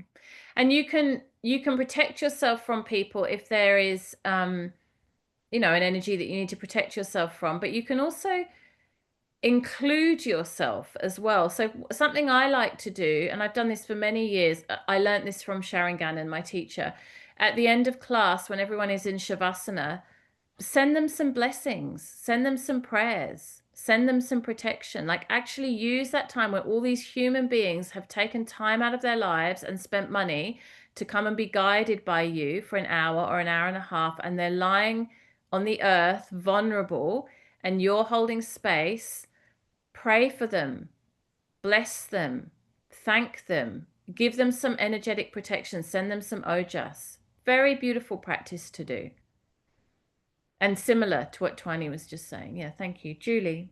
And you can protect yourself from people if there is an energy that you need to protect yourself from, but you can also include yourself as well. So something I like to do, and I've done this for many years, I learned this from Sharon Gannon, my teacher. At the end of class, when everyone is in Shavasana, send them some blessings, send them some prayers, send them some protection. Like, actually use that time where all these human beings have taken time out of their lives and spent money to come and be guided by you for an hour or an hour and a half, and they're lying on the earth vulnerable, and you're holding space. Pray for them, bless them, thank them, give them some energetic protection, send them some ojas. Very beautiful practice to do. And similar to what Twani was just saying. Yeah, thank you. Julie.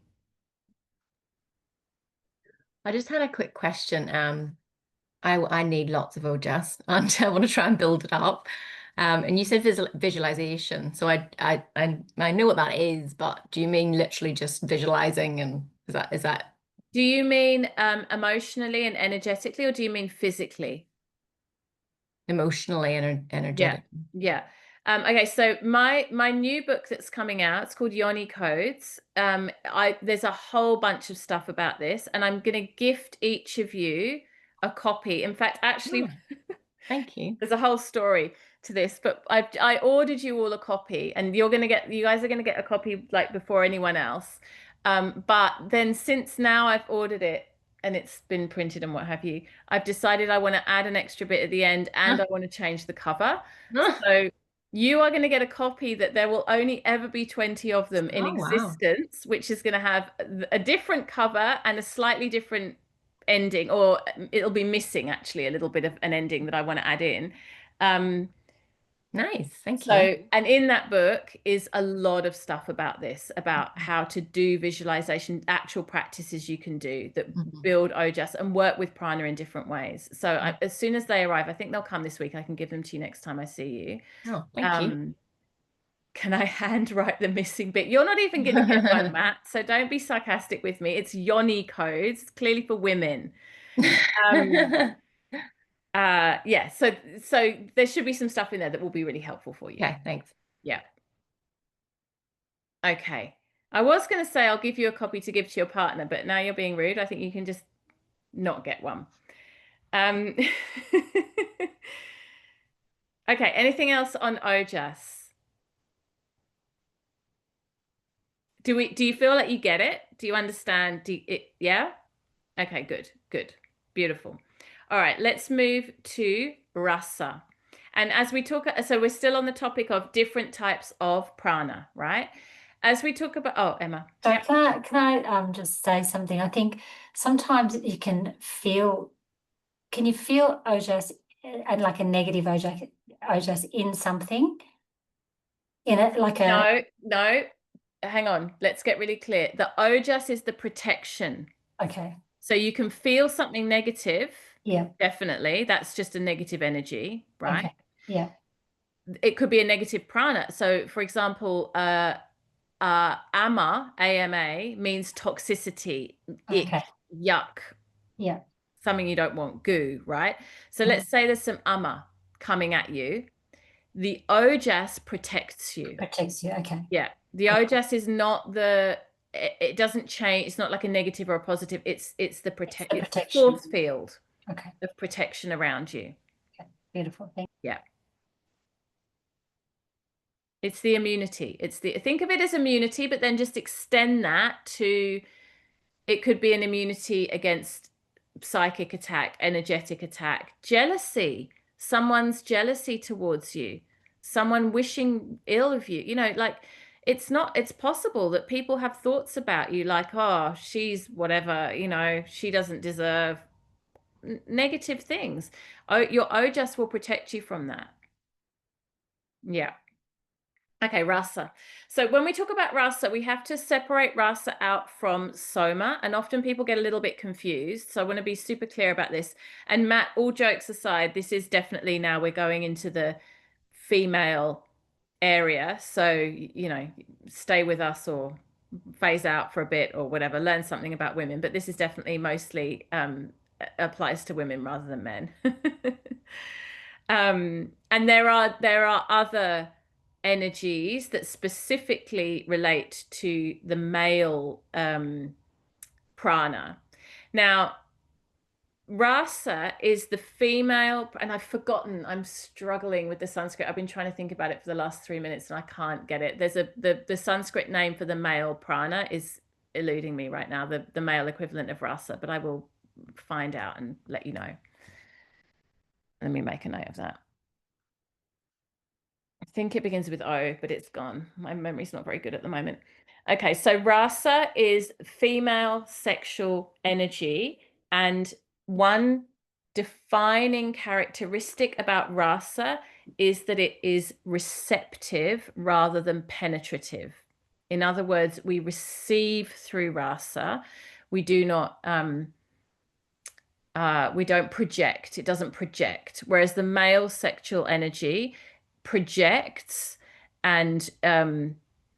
I just had a quick question. I need lots of ojas and I want to try and build it up. And you said visualization. So I know what that is, but do you mean literally just visualizing, and is that Do you mean emotionally and energetically, or do you mean physically? Emotionally and energetically? Yeah. Okay, so my new book that's coming out, it's called Yoni Codes. There's a whole bunch of stuff about this, and I'm going to gift each of you a copy. In fact, actually, thank you. There's a whole story to this, but I ordered you all a copy, and you guys are going to get a copy like before anyone else. But then since now I've ordered it and it's been printed and what have you, I've decided I want to add an extra bit at the end, and I want to change the cover. So you are going to get a copy that there will only ever be 20 of them in existence, which is going to have a different cover and a slightly different ending, or it'll be missing actually a little bit of an ending that I want to add in. Nice, thank you. And in that book is a lot of stuff about this, about how to do visualization, actual practices you can do that build ojas and work with prana in different ways. So as soon as they arrive, I think they'll come this week. I can give them to you next time I see you. Oh, thank you. Can I handwrite the missing bit? You're not even going to get one, Matt. So don't be sarcastic with me. It's Yoni Codes. It's clearly for women. Yeah, so there should be some stuff in there that will be really helpful for you. Okay, thanks. Yeah. Okay. I was going to say I'll give you a copy to give to your partner, but now you're being rude. I think you can just not get one. Okay, anything else on ojas? Do you feel like you get it? Do you understand? Yeah? Okay, good. Beautiful. All right, let's move to rasa. And as we talk, so we're still on the topic of different types of prana, right? As we talk about, oh, Emma. So can I just say something? I think sometimes you can feel ojas and like a negative ojas in something? In it, like a No. Hang on. Let's get really clear. The ojas is the protection. Okay. So you can feel something negative. Yeah. Definitely. That's just a negative energy, right? Okay. Yeah. It could be a negative prana. So for example, ama, AMA means toxicity, ick, yuck. Yeah. Something you don't want, goo, right? So let's say there's some ama coming at you. The ojas protects you. Protects you, okay. Yeah. The ojas is not it doesn't change. It's not like a negative or a positive. It's the protection. It's the force field of protection around you. Okay. Beautiful. Thank you. Yeah. It's the immunity. Think of it as immunity, but then just extend that to, it could be an immunity against psychic attack, energetic attack, jealousy, someone's jealousy towards you, someone wishing ill of you. You know, like it's possible that people have thoughts about you like, oh, she's whatever, you know, she doesn't deserve negative things. Oh, your ojas will protect you from that. Yeah. Okay, rasa. So when we talk about rasa, we have to separate rasa out from soma, and often people get a little bit confused. So I want to be super clear about this. And Matt, all jokes aside, this is definitely, now we're going into the female area. So, you know, stay with us or phase out for a bit or whatever, learn something about women. But this is definitely mostly applies to women rather than men. And there are other energies that specifically relate to the male prana. Now, rasa is the female, and I've forgotten, I'm struggling with the Sanskrit. I've been trying to think about it for the last 3 minutes and I can't get it. There's the Sanskrit name for the male prana is eluding me right now, the male equivalent of rasa, but I will find out and let you know. Let me make a note of that. I think it begins with O, but it's gone. My memory's not very good at the moment. Okay, so rasa is female sexual energy, and one defining characteristic about rasa is that it is receptive rather than penetrative. In other words, we receive through rasa. We do not we don't project. It doesn't project. Whereas the male sexual energy projects and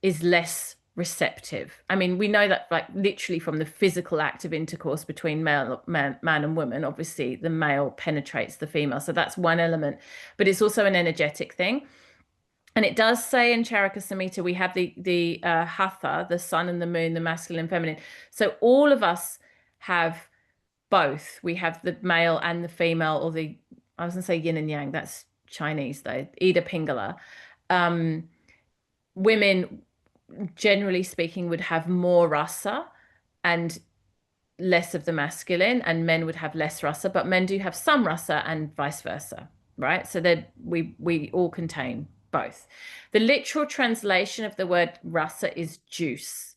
is less receptive. I mean, we know that like literally from the physical act of intercourse between man and woman, obviously the male penetrates the female. So that's one element, but it's also an energetic thing. And it does say in Charaka Samhita, we have the hatha, the sun and the moon, the masculine and feminine. So all of us have both. We have the male and the female, or I was going to say yin and yang. That's Chinese though. Ida Pingala. Women, generally speaking, would have more rasa and less of the masculine, and men would have less rasa, but men do have some rasa and vice versa, right? So that we all contain both. The literal translation of the word rasa is juice,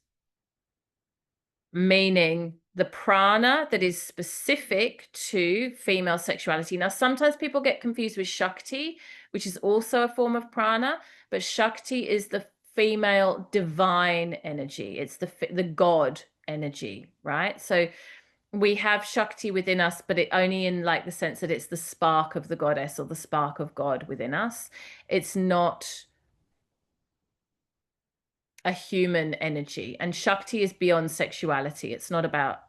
meaning the prana that is specific to female sexuality. Now, sometimes people get confused with Shakti, which is also a form of prana, but Shakti is the female divine energy. It's the God energy, right? So we have Shakti within us, but it only in like the sense that it's the spark of the goddess or the spark of God within us. It's not a human energy, and Shakti is beyond sexuality. It's not about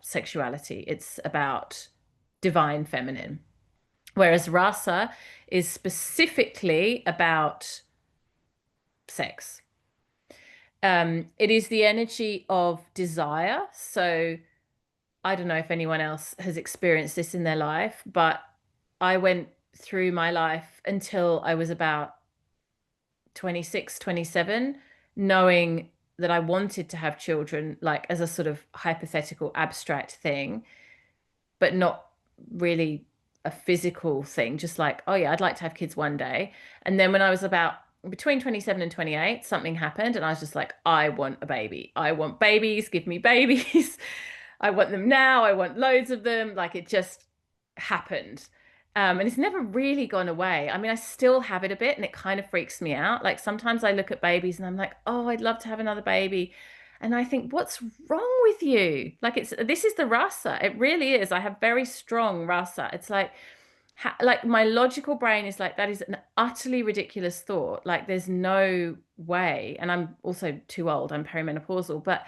sexuality. It's about divine feminine. Whereas rasa is specifically about sex. It is the energy of desire. So I don't know if anyone else has experienced this in their life, but I went through my life until I was about 26, 27, knowing that I wanted to have children, like as a sort of hypothetical abstract thing, but not really a physical thing, just like, oh yeah, I'd like to have kids one day. And then when I was about between 27 and 28, something happened and I was just like, I want a baby. I want babies, give me babies. I want them now. I want loads of them. Like it just happened. And it's never really gone away. I mean, I still have it a bit and it kind of freaks me out. Like sometimes I look at babies and I'm like, oh, I'd love to have another baby. And I think, what's wrong with you? Like this is the rasa. It really is. I have very strong rasa. It's like my logical brain is like, that is an utterly ridiculous thought. Like there's no way. And I'm also too old. I'm perimenopausal, but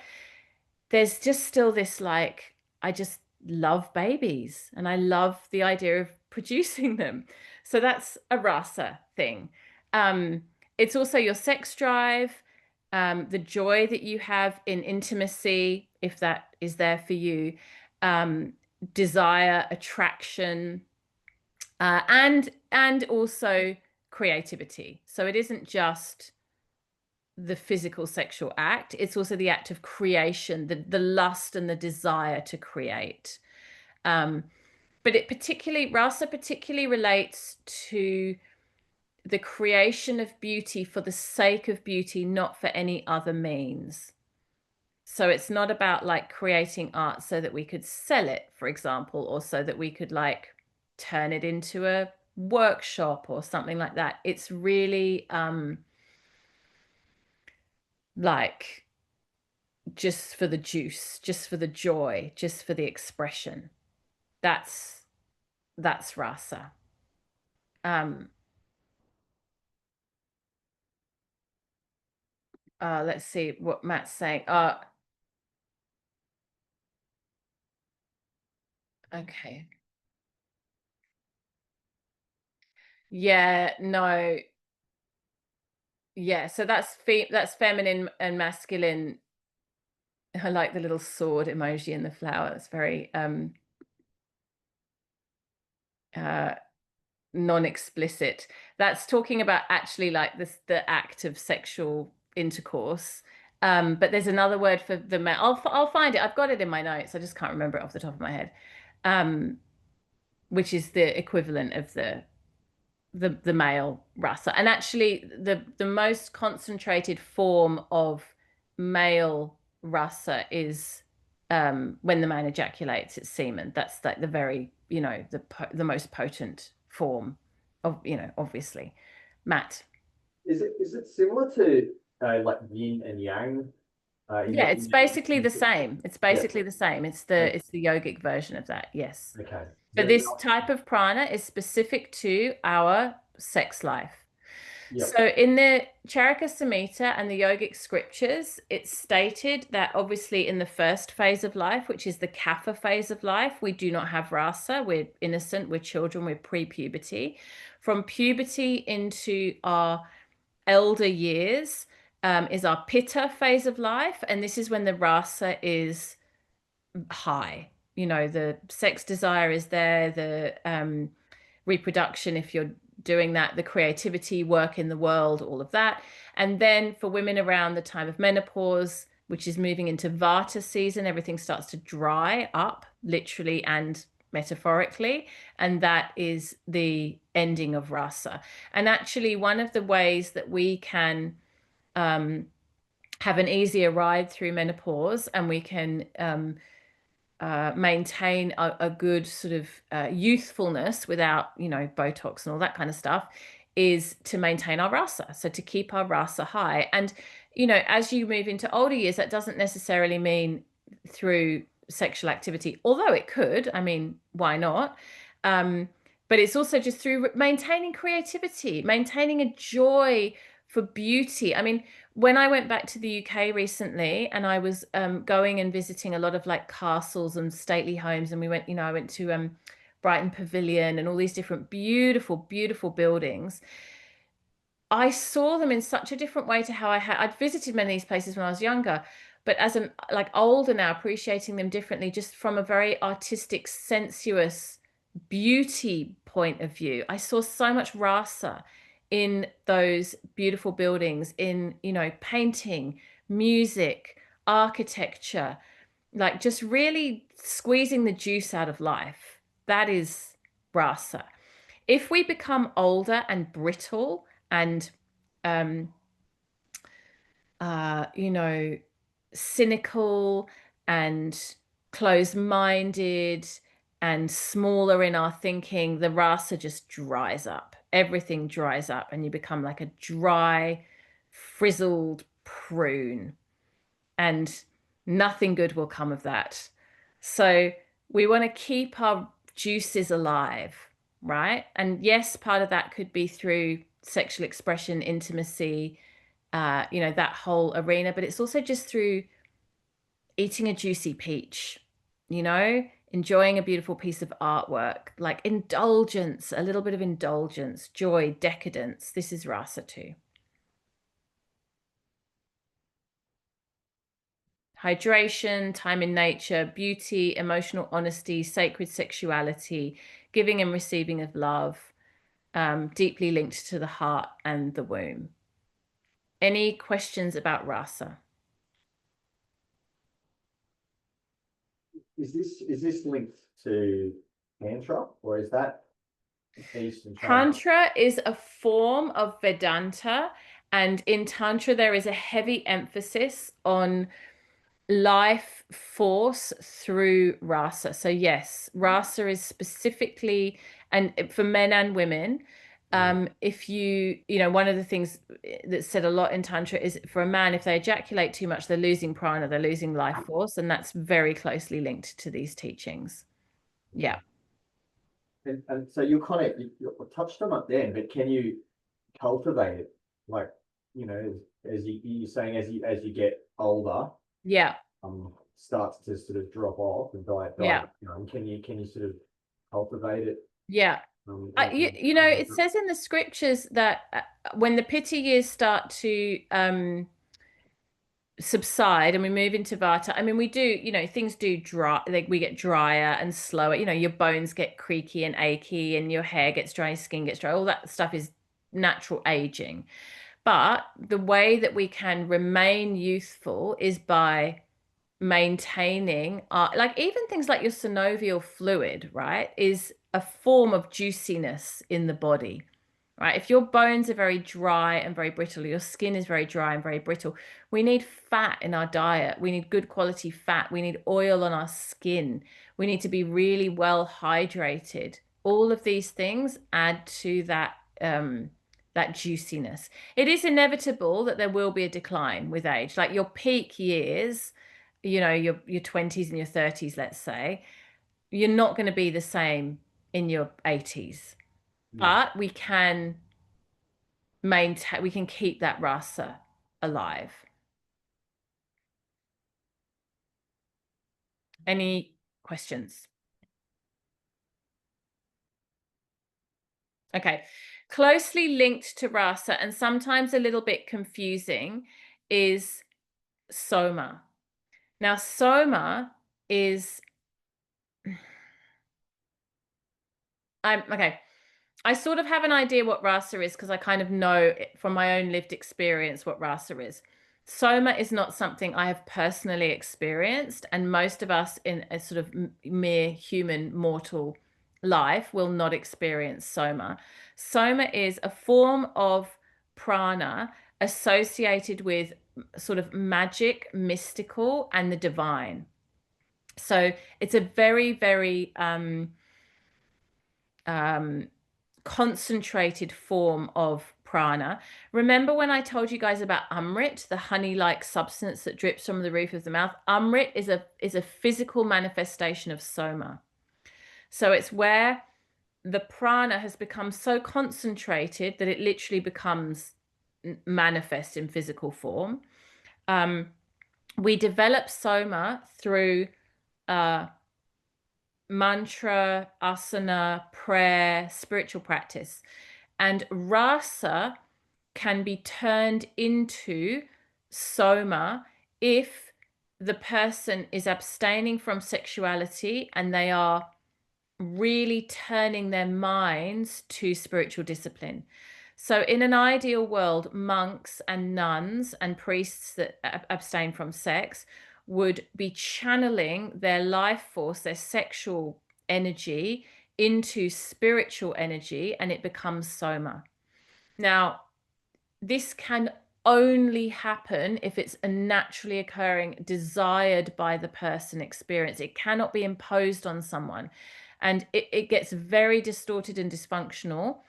there's just still this, like, I just love babies and I love the idea of producing them. So that's a rasa thing. It's also your sex drive. the joy that you have in intimacy, if that is there for you, desire, attraction, and also creativity. So it isn't just the physical sexual act, it's also the act of creation, the lust and the desire to create. But Rasa particularly relates to the creation of beauty for the sake of beauty, not for any other means. So it's not about like creating art so that we could sell it, for example, or so that we could like turn it into a workshop or something like that. It's really like just for the juice, just for the joy, just for the expression. That's rasa. Let's see what Matt's saying. Okay. Yeah, no. Yeah, so that's feminine and masculine. I like the little sword emoji in the flower. It's very non-explicit. That's talking about actually like the act of sexual intercourse. But there's another word for the male. I'll find it. I've got it in my notes. I just can't remember it off the top of my head. Which is the equivalent of the male rasa. And actually the most concentrated form of male rasa is when the man ejaculates, it's semen. That's like the very, the most potent form of, obviously. Matt. Is it similar to like yin and yang? Yeah, it's basically the same. It's basically the same. It's Okay. the yogic version of that. Yes. Okay. So this type of prana is specific to our sex life. Yep. So in the Charaka Samhita and the yogic scriptures, it's stated that obviously in the first phase of life, which is the kapha phase of life, we do not have rasa. We're innocent, we're children, we're pre-puberty. From puberty into our elder years is our pitta phase of life. And this is when the rasa is high. The sex desire is there, the reproduction, if you're doing that, the creativity, work in the world, all of that. And then for women around the time of menopause, which is moving into vata season, everything starts to dry up, literally and metaphorically. And that is the ending of rasa. And actually, one of the ways that we can have an easier ride through menopause and we can maintain a good sort of youthfulness without, Botox and all that kind of stuff, is to maintain our rasa. So to keep our rasa high. And, as you move into older years, that doesn't necessarily mean through sexual activity, although it could. I mean, why not? But it's also just through maintaining creativity, maintaining a joy for beauty. I mean, when I went back to the UK recently and I was going and visiting a lot of like castles and stately homes, and I went to Brighton Pavilion and all these different beautiful, beautiful buildings. I saw them in such a different way to how I'd visited many of these places when I was younger, but as I'm like older now, appreciating them differently, just from a very artistic, sensuous beauty point of view. I saw so much rasa in those beautiful buildings, in, painting, music, architecture, like just really squeezing the juice out of life. That is rasa. If we become older and brittle and cynical and closed-minded and smaller in our thinking, the rasa just dries up. Everything dries up and you become like a dry, frizzled prune, and nothing good will come of that. So we want to keep our juices alive, right? And yes, part of that could be through sexual expression, intimacy, that whole arena, but it's also just through eating a juicy peach, enjoying a beautiful piece of artwork, like indulgence, a little bit of indulgence, joy, decadence. This is rasa too. hydration, time in nature, beauty, emotional honesty, sacred sexuality, giving and receiving of love, deeply linked to the heart and the womb. Any questions about rasa? Is this linked to Tantra, or is that Eastern China? Tantra is a form of Vedanta, and in Tantra there is a heavy emphasis on life force through rasa. So yes, rasa is specifically, and for men and women, if you know, one of the things that's said a lot in Tantra is for a man, if they ejaculate too much, they're losing prana, they're losing life force, and that's very closely linked to these teachings. Yeah. And so you kind of you touched on it then, but can you cultivate it, like, you know, as you're saying, as you get older, Yeah. starts to sort of drop off and die, Yeah. you know, can you sort of cultivate it? Yeah. You know, it says in the scriptures that when the pitta years start to subside and we move into vata, I mean, we do, you know, things do dry, like we get drier and slower, you know, your bones get creaky and achy and your hair gets dry, skin gets dry, all that stuff is natural aging. But the way that we can remain youthful is by maintaining like even things like your synovial fluid, right, is a form of juiciness in the body, right? If your bones are very dry and very brittle, your skin is very dry and very brittle, we need fat in our diet. We need good quality fat. We need oil on our skin. We need to be really well hydrated. All of these things add to that that juiciness. It is inevitable that there will be a decline with age. Like your peak years, you know, your 20s and your 30s, let's say, you're not going to be the same in your 80s. But we can maintain, we can keep that rasa alive. Any questions? Okay. Closely linked to rasa and sometimes a little bit confusing is soma. Now, soma is okay. I sort of have an idea what rasa is because I kind of know from my own lived experience what rasa is. Soma is not something I have personally experienced, and most of us in a sort of mere human mortal life will not experience soma. Soma is a form of prana associated with sort of magic, mystical, and the divine. So it's a very, very concentrated form of prana. Remember when I told you guys about amrit, the honey-like substance that drips from the roof of the mouth? Amrit is a physical manifestation of soma. So it's where the prana has become so concentrated that it literally becomes manifest in physical form. We develop soma through mantra, asana, prayer, spiritual practice. And rasa can be turned into soma if the person is abstaining from sexuality and they are really turning their minds to spiritual discipline. So in an ideal world, monks and nuns and priests that abstain from sex would be channeling their life force, their sexual energy into spiritual energy, and it becomes soma. Now, this can only happen if it's a naturally occurring, desired by the person experience. It cannot be imposed on someone. And it gets very distorted and dysfunctional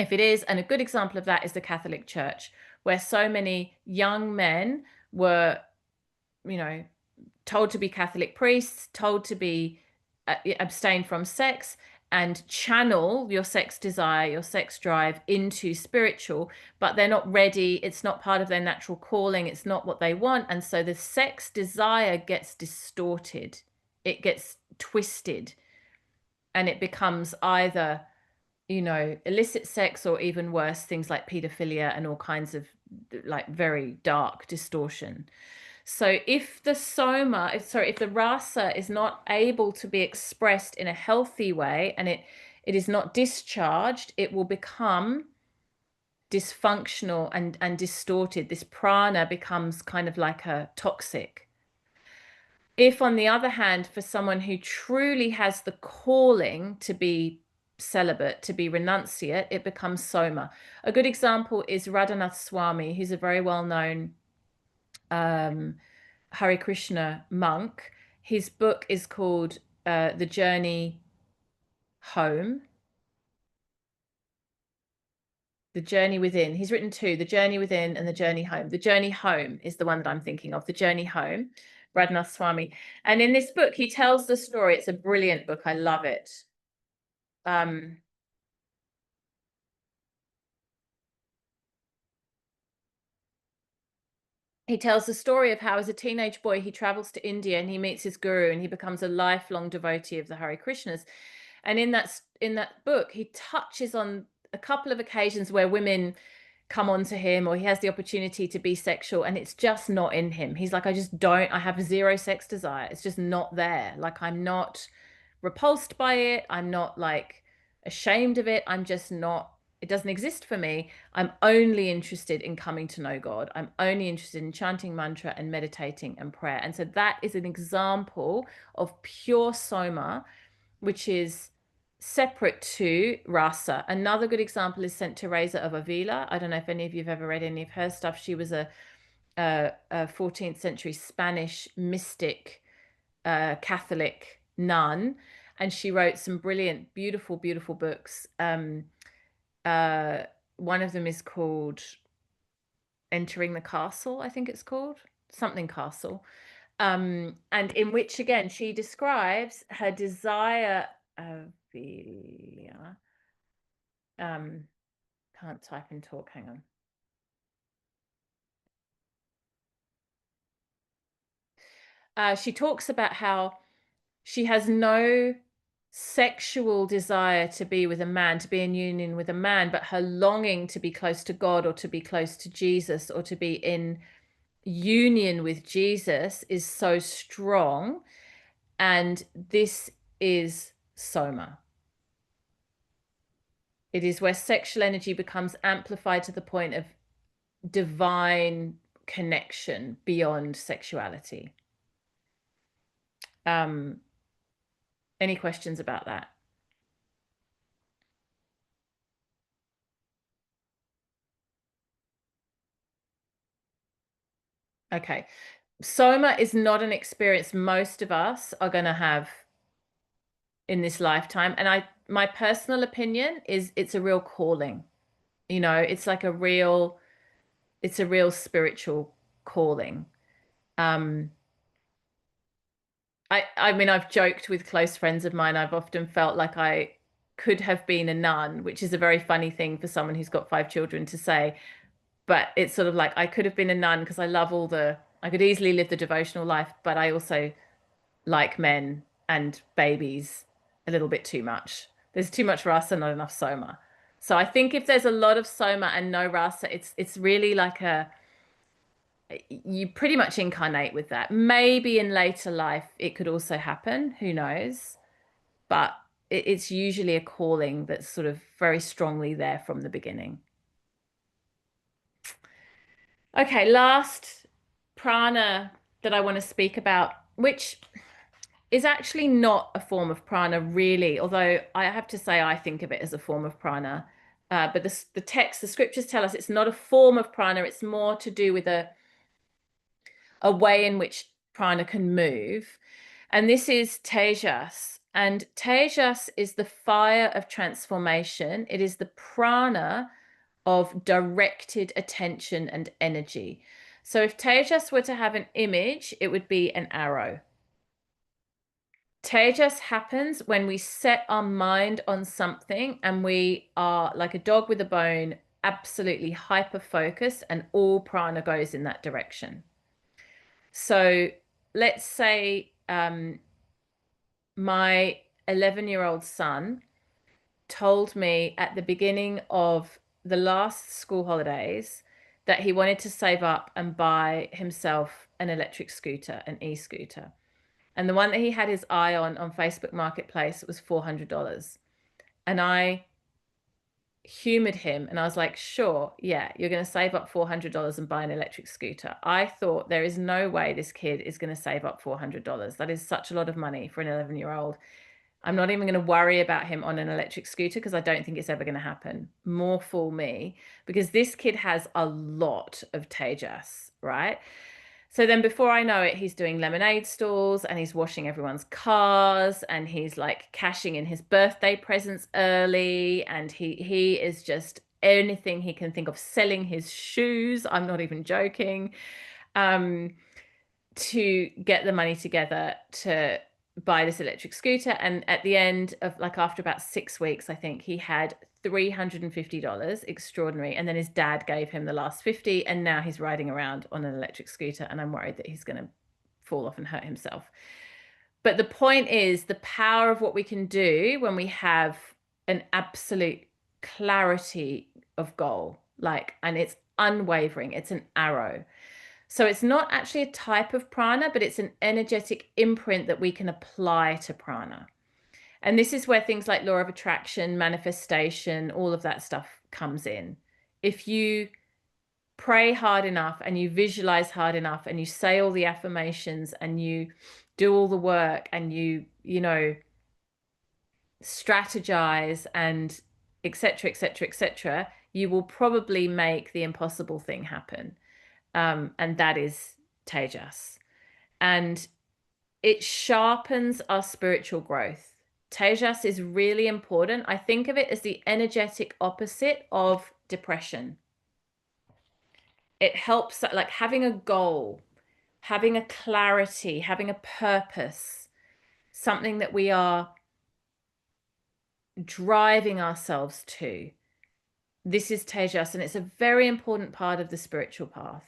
if it is. And a good example of that is the Catholic Church, where so many young men were, you know, told to be Catholic priests, told to be abstain from sex and channel your sex desire, your sex drive into spiritual, but they're not ready. It's not part of their natural calling. It's not what they want. And so the sex desire gets distorted. It gets twisted. And it becomes either, you know, illicit sex or even worse, things like pedophilia and all kinds of like very dark distortion. So if the soma, if the rasa is not able to be expressed in a healthy way and it is not discharged, it will become dysfunctional and distorted. This prana becomes kind of like a toxic. If, on the other hand, for someone who truly has the calling to be celibate, to be renunciate, it becomes soma. A good example is Radhanath Swami, who's a very well-known Hare Krishna monk. His book is called The Journey Home. The Journey Within. He's written two, The Journey Within and The Journey Home. The Journey Home is the one that I'm thinking of, The Journey Home, Radhanath Swami. And in this book, he tells the story. It's a brilliant book. I love it. He tells the story of how, as a teenage boy, he travels to India and he meets his guru and he becomes a lifelong devotee of the Hare Krishnas. And in that book, he touches on a couple of occasions where women come on to him, or he has the opportunity to be sexual, and it's just not in him. He's like, I have zero sex desire. It's just not there. Like, I'm not repulsed by it. I'm not like ashamed of it. I'm just not, it doesn't exist for me. I'm only interested in coming to know God. I'm only interested in chanting mantra and meditating and prayer. And so that is an example of pure soma, which is separate to rasa. Another good example is Saint Teresa of Avila. I don't know if any of you have ever read any of her stuff. She was a 14th century Spanish mystic, Catholic nun, and she wrote some brilliant, beautiful, beautiful books. One of them is called Entering the Castle, I think it's called, something Castle. And in which, again, she describes her desire, Avilia. Can't type and talk, hang on. She talks about how she has no sexual desire to be with a man, to be in union with a man, but her longing to be close to God or to be close to Jesus or to be in union with Jesus is so strong. And this is soma. It is where sexual energy becomes amplified to the point of divine connection beyond sexuality. Any questions about that? Okay. Soma is not an experience most of us are going to have in this lifetime. And my personal opinion is it's a real calling. You know, it's like it's a real spiritual calling. I mean, I've joked with close friends of mine. I've often felt like I could have been a nun, which is a very funny thing for someone who's got 5 children to say. But it's sort of like I could have been a nun because I love I could easily live the devotional life, but I also like men and babies a little bit too much. There's too much rasa, not enough soma. So I think if there's a lot of soma and no rasa, it's really like you pretty much incarnate with that. Maybe in later life it could also happen, who knows? But it's usually a calling that's sort of very strongly there from the beginning. Okay, last prana that I want to speak about, which is actually not a form of prana really, although I have to say I think of it as a form of prana. But the scriptures tell us it's not a form of prana. It's more to do with a way in which prana can move. And this is tejas. And tejas is the fire of transformation. It is the prana of directed attention and energy. So if tejas were to have an image, it would be an arrow. Tejas happens when we set our mind on something and we are like a dog with a bone, absolutely hyper focused, and all prana goes in that direction. So let's say my 11-year-old son told me at the beginning of the last school holidays that he wanted to save up and buy himself an electric scooter, an e-scooter. And the one that he had his eye on Facebook Marketplace was $400. And I humored him and I was like, sure, yeah, you're going to save up $400 and buy an electric scooter. I thought there is no way this kid is going to save up $400. That is such a lot of money for an 11-year-old. I'm not even going to worry about him on an electric scooter because I don't think it's ever going to happen. More fool me, because this kid has a lot of Tejas, right? So then before I know it, he's doing lemonade stalls and he's washing everyone's cars and he's like cashing in his birthday presents early, and he is just anything he can think of, selling his shoes. I'm not even joking. To get the money together to buy this electric scooter. And at the end of, like, after about 6 weeks, I think he had $350, extraordinary. And then his dad gave him the last 50, and now he's riding around on an electric scooter, and I'm worried that he's going to fall off and hurt himself. But the point is the power of what we can do when we have an absolute clarity of goal, like, and it's unwavering, it's an arrow. So it's not actually a type of prana, but it's an energetic imprint that we can apply to prana. And this is where things like law of attraction, manifestation, all of that stuff comes in. If you pray hard enough and you visualize hard enough and you say all the affirmations and you do all the work and you strategize and etc., etc., etc., you will probably make the impossible thing happen. And that is Tejas. And it sharpens our spiritual growth. Tejas is really important. I think of it as the energetic opposite of depression. It helps, like, having a goal, having a clarity, having a purpose, something that we are driving ourselves to. This is Tejas, and it's a very important part of the spiritual path.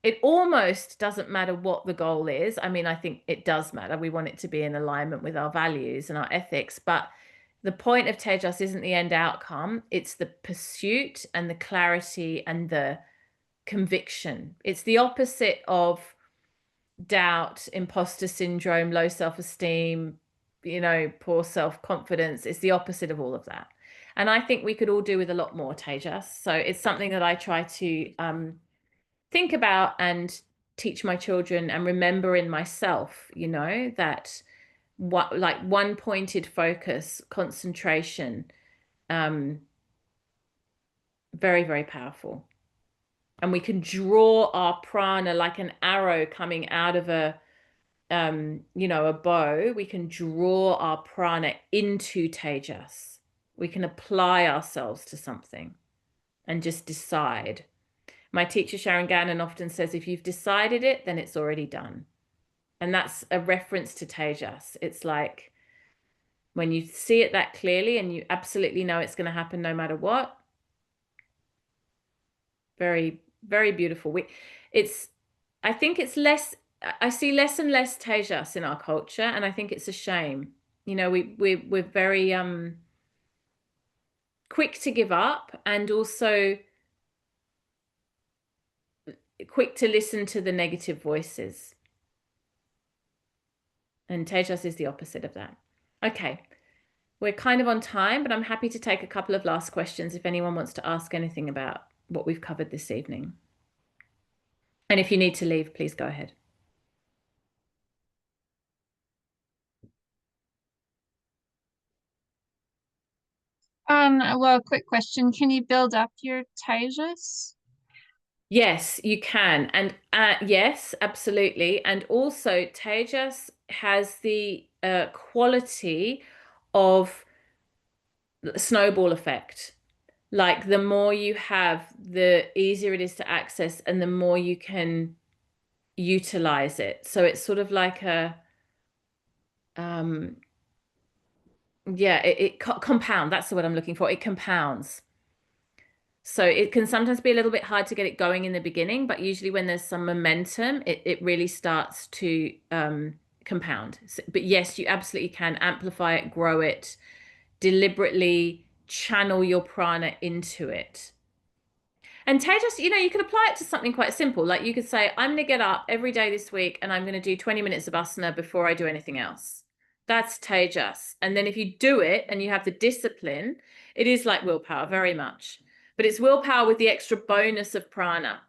It almost doesn't matter what the goal is. I mean, I think it does matter. We want it to be in alignment with our values and our ethics, but the point of Tejas isn't the end outcome. It's the pursuit and the clarity and the conviction. It's the opposite of doubt, imposter syndrome, low self-esteem, poor self-confidence. It's the opposite of all of that. And I think we could all do with a lot more Tejas. So it's something that I try to think about and teach my children and remember in myself, that like one pointed focus, concentration, very, very powerful. And we can draw our prana like an arrow coming out of a bow. We can draw our prana into Tejas. We can apply ourselves to something and just decide. My teacher, Sharon Gannon, often says, if you've decided it, then it's already done. And that's a reference to Tejas. It's like when you see it that clearly and you absolutely know it's going to happen no matter what. Very, very beautiful. I think it's less, I see less and less Tejas in our culture, and I think it's a shame. We're very quick to give up, and also quick to listen to the negative voices. And Tejas is the opposite of that. Okay, we're kind of on time, but I'm happy to take a couple of last questions if anyone wants to ask anything about what we've covered this evening. And if you need to leave, please go ahead. Well, quick question. Can you build up your Tejas? Yes, you can. And yes, absolutely. And also Tejas has the quality of snowball effect. Like, the more you have, the easier it is to access and the more you can utilize it. So it's sort of like a yeah, it compound. That's the word I'm looking for. It compounds. So it can sometimes be a little bit hard to get it going in the beginning, but usually when there's some momentum, it really starts to compound. But yes, you absolutely can amplify it, grow it, deliberately channel your prana into it. And Tejas, you know, you could apply it to something quite simple. Like you could say, I'm going to get up every day this week and I'm going to do 20 minutes of asana before I do anything else. That's Tejas. And then if you do it and you have the discipline, it is like willpower very much. But it's willpower with the extra bonus of prana.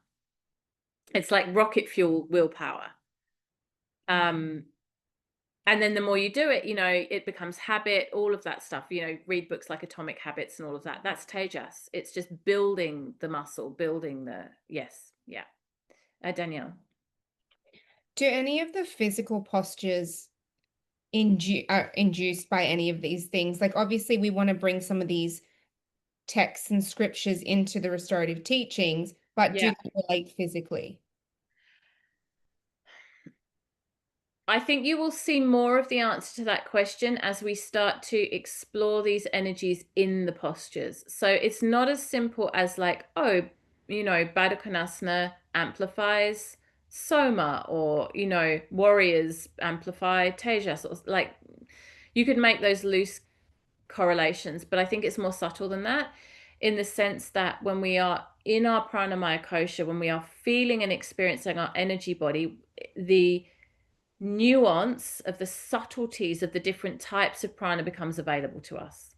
It's like rocket fuel willpower. And then the more you do it, you know, it becomes habit, all of that stuff, you know, read books like Atomic Habits and all of that. That's Tejas. It's just building the muscle, building the, yes. Yeah. Danielle. Do any of the physical postures are induced by any of these things? Like, obviously, we want to bring some of these texts and scriptures into the restorative teachings, but do they relate physically? I think you will see more of the answer to that question as we start to explore these energies in the postures. So it's not as simple as like, oh, you know, Baddha Konasana amplifies Soma, or, you know, warriors amplify Tejas, or like you could make those loose correlations, but I think it's more subtle than that, in the sense that when we are in our pranamaya kosha, when we are feeling and experiencing our energy body, the nuance of the subtleties of the different types of prana becomes available to us.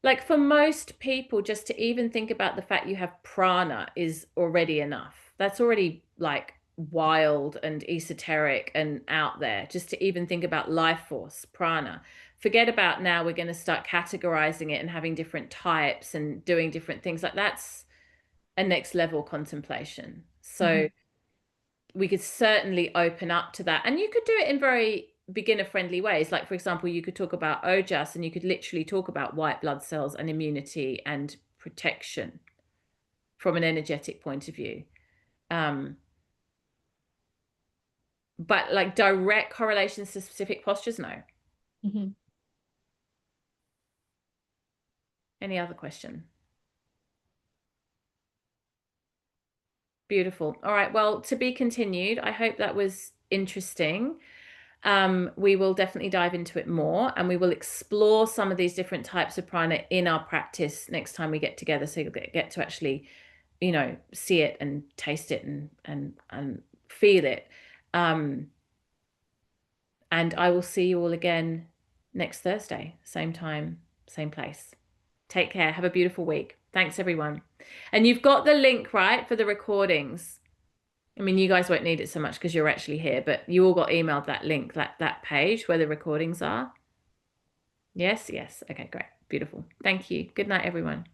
Like for most people, just to even think about the fact you have prana is already enough. That's already like wild and esoteric and out there. Just to even think about life force, prana. Forget about now we're going to start categorizing it and having different types and doing different things. Like that's a next level contemplation. So we could certainly open up to that. And you could do it in very beginner friendly ways. Like, for example, you could talk about ojas and you could literally talk about white blood cells and immunity and protection from an energetic point of view. But like direct correlations to specific postures, no. Any other question? Beautiful. All right. Well, to be continued. I hope that was interesting. We will definitely dive into it more, and we will explore some of these different types of prana in our practice next time we get together. So you'll get to actually, you know, see it and taste it and feel it. And I will see you all again next Thursday, same time, same place. Take care. Have a beautiful week. Thanks, everyone. And you've got the link, right, for the recordings. I mean, you guys won't need it so much because you're actually here, but you all got emailed that link, that page where the recordings are. Yes, yes. Okay, great. Beautiful. Thank you. Good night, everyone.